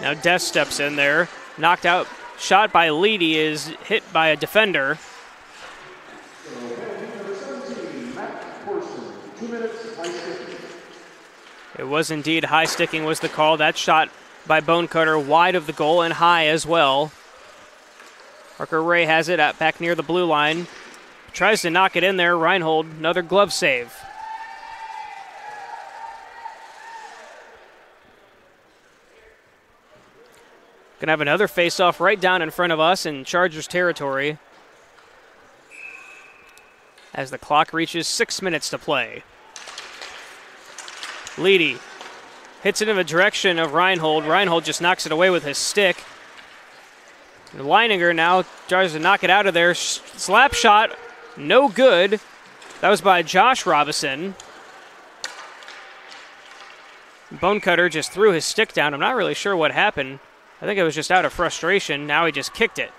Now Death steps in there. Knocked out, shot by Leedy is hit by a defender. It was indeed high sticking was the call. That shot by Bonecutter wide of the goal and high as well. Parker Ray has it back near the blue line. Tries to knock it in there. Reinhold, another glove save. Gonna have another face-off right down in front of us in Chargers territory as the clock reaches 6 minutes to play. Leedy hits it in the direction of Reinhold. Reinhold just knocks it away with his stick. Leininger now tries to knock it out of there. Slap shot, no good. That was by Josh Robinson. Bonecutter just threw his stick down. I'm not really sure what happened. I think it was just out of frustration. Now he just kicked it.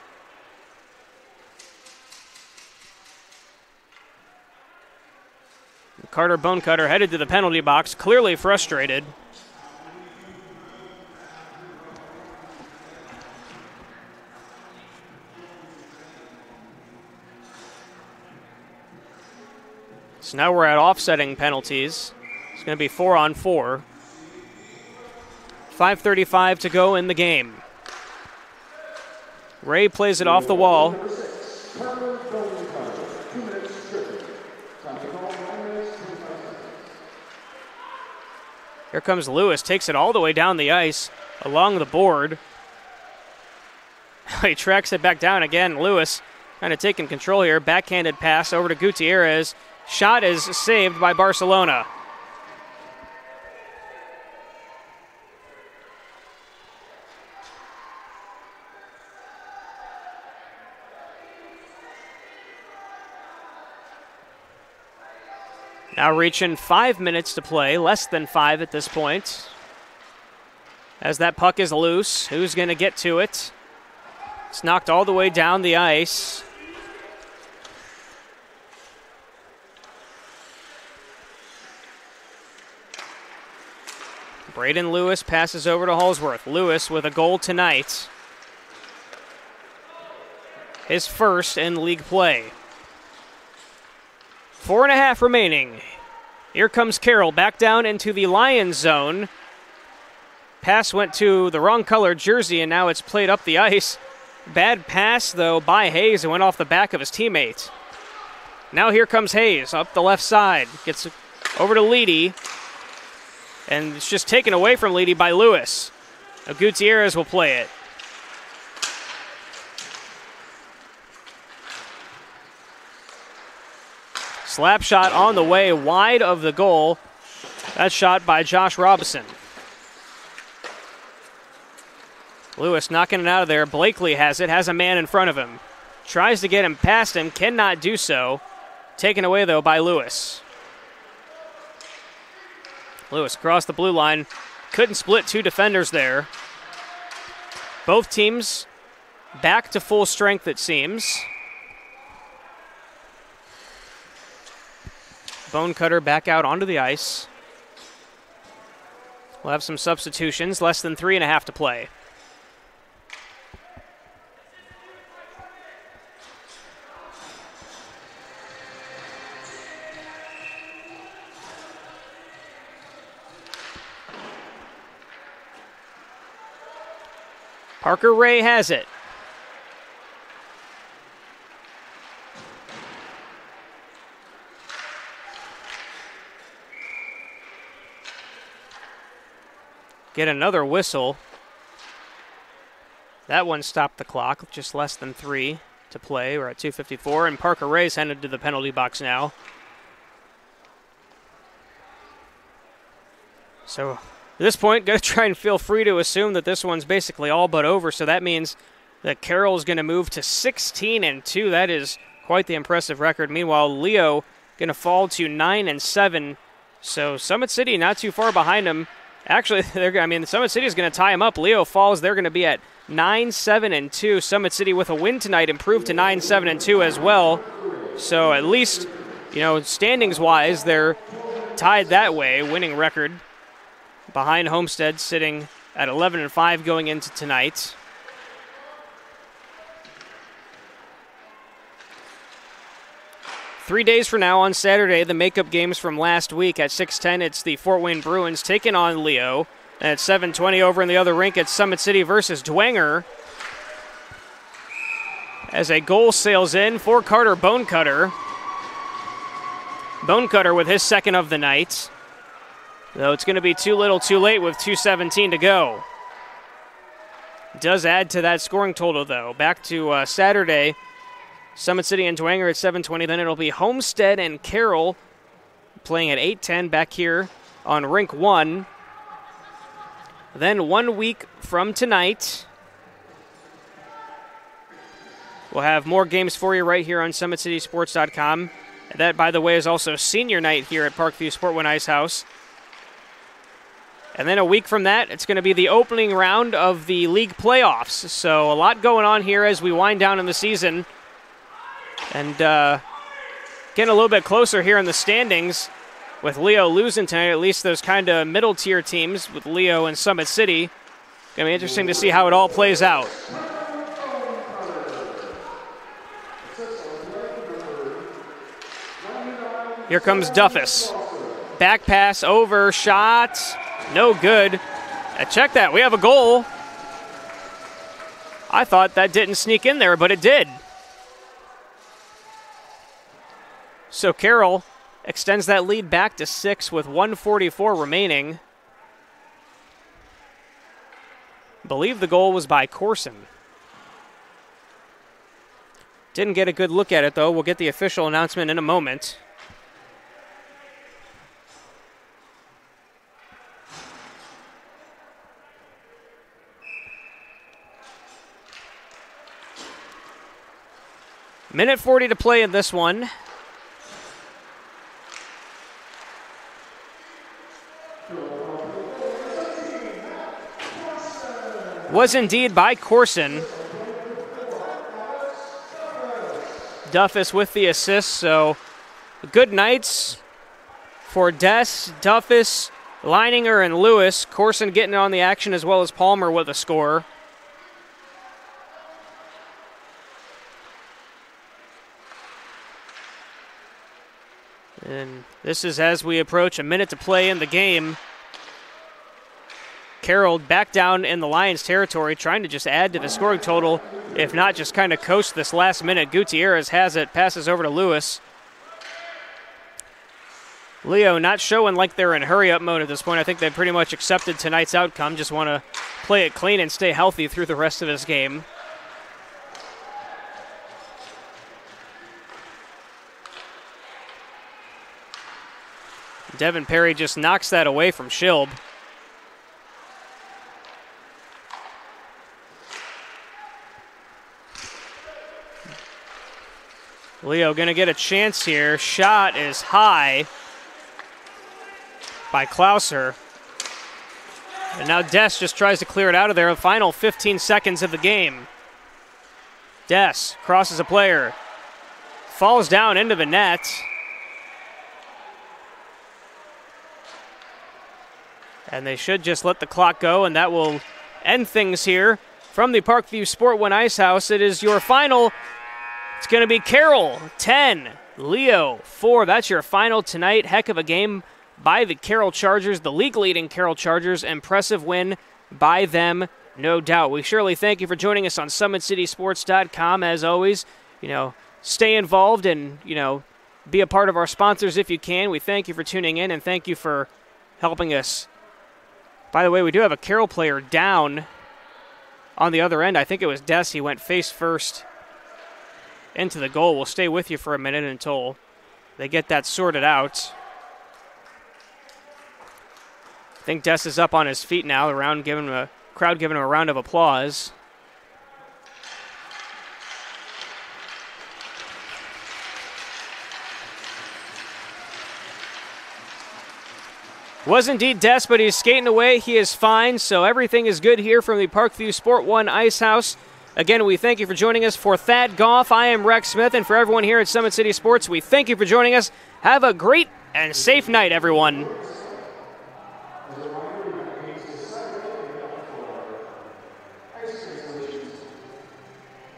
Carter Bonecutter headed to the penalty box, clearly frustrated. So now we're at offsetting penalties. It's going to be 4-on-4. 5:35 to go in the game. Ray plays it off the wall. Here comes Lewis, takes it all the way down the ice, along the board. He tracks it back down again. Lewis kind of taking control here. Backhanded pass over to Gutierrez. Shot is saved by Barcelona. Now reaching 5 minutes to play, less than 5 at this point. As that puck is loose, who's going to get to it? It's knocked all the way down the ice. Braden Lewis passes over to Holsworth. Lewis with a goal tonight. His first in league play. 4.5 remaining. Here comes Carroll back down into the Lions zone. Pass went to the wrong color jersey, and now it's played up the ice. Bad pass, though, by Hayes. It went off the back of his teammate. Now here comes Hayes up the left side. Gets over to Leedy. And it's just taken away from Leedy by Lewis. Now Gutierrez will play it. Slap shot on the way, wide of the goal. That's shot by Josh Robinson. Lewis knocking it out of there. Blakely has it, has a man in front of him. Tries to get him past him, cannot do so. Taken away, though, by Lewis. Lewis across the blue line. Couldn't split 2 defenders there. Both teams back to full strength, it seems. Bone Cutter back out onto the ice. We'll have some substitutions, less than 3.5 to play. Parker Ray has it. Get another whistle. That one stopped the clock, just less than 3 to play. We're at 2:54, and Parker Ray's headed to the penalty box now. So at this point, going to try and feel free to assume that this one's basically all but over, so that means that Carroll is going to move to 16-2. That is quite the impressive record. Meanwhile, Leo going to fall to 9-7. So Summit City not too far behind him. Actually, Summit City is going to tie him up. Leo falls. They're going to be at 9-7-2. Summit City with a win tonight improved to 9-7-2 as well. So at least, standings-wise, they're tied that way, winning record. Behind Homestead, sitting at 11-5 going into tonight. Three days from now, on Saturday, the makeup games from last week at 6:10, it's the Fort Wayne Bruins taking on Leo. And at 7:20 over in the other rink, it's Summit City versus Dwenger. As a goal sails in for Carter Bonecutter. Bonecutter with his second of the night. Though it's going to be too little too late with 2:17 to go. Does add to that scoring total, though. Back to Saturday. Summit City and Dwenger at 7:20. Then it'll be Homestead and Carroll playing at 8:10 back here on Rink 1. Then 1 week from tonight, we'll have more games for you right here on SummitCitySports.com. That, by the way, is also senior night here at Parkview Sport One Ice House. And then a week from that, it's going to be the opening round of the league playoffs. So a lot going on here as we wind down in the season. And getting a little bit closer here in the standings with Leo losing tonight, at least those kind of middle-tier teams with Leo and Summit City. Going to be interesting to see how it all plays out. Here comes Duffus. Back pass over, shot, no good. Check that, we have a goal. I thought that didn't sneak in there, but it did. So Carroll extends that lead back to 6 with 1:44 remaining. I believe the goal was by Corson. Didn't get a good look at it, though. We'll get the official announcement in a moment. Minute 40 to play in this one. Was indeed by Corson. Duffus with the assist, so good nights for Des, Duffus, Leininger, and Lewis. Corson getting on the action as well as Palmer with a score. And this is as we approach a minute to play in the game. Carroll back down in the Lions' territory, trying to just add to the scoring total, if not just kind of coast this last minute. Gutierrez has it, passes over to Lewis. Leo not showing like they're in hurry-up mode at this point. I think they pretty much accepted tonight's outcome, just want to play it clean and stay healthy through the rest of this game. Devin Perry just knocks that away from Schilb. Leo going to get a chance here. Shot is high by Klauser. And now Des just tries to clear it out of there. The final 15 seconds of the game. Des crosses a player. Falls down into the net. And they should just let the clock go, and that will end things here from the Parkview Sport One Ice House. It is your final. It's going to be Carroll 10, Leo 4. That's your final tonight. Heck of a game by the Carroll Chargers, the league-leading Carroll Chargers. Impressive win by them, no doubt. We surely thank you for joining us on SummitCitySports.com. As always, stay involved and, be a part of our sponsors if you can. We thank you for tuning in and thank you for helping us. By the way, we do have a Carroll player down on the other end. I think it was Des. He went face first into the goal. We'll stay with you for a minute until they get that sorted out. I think Des is up on his feet now. The crowd giving him a round of applause. Was indeed Des, but he's skating away. He is fine, so everything is good here from the Parkview Sport One Ice House. Again, we thank you for joining us. For Thad Goff, I am Rex Smith, and for everyone here at Summit City Sports, we thank you for joining us. Have a great and safe night, everyone.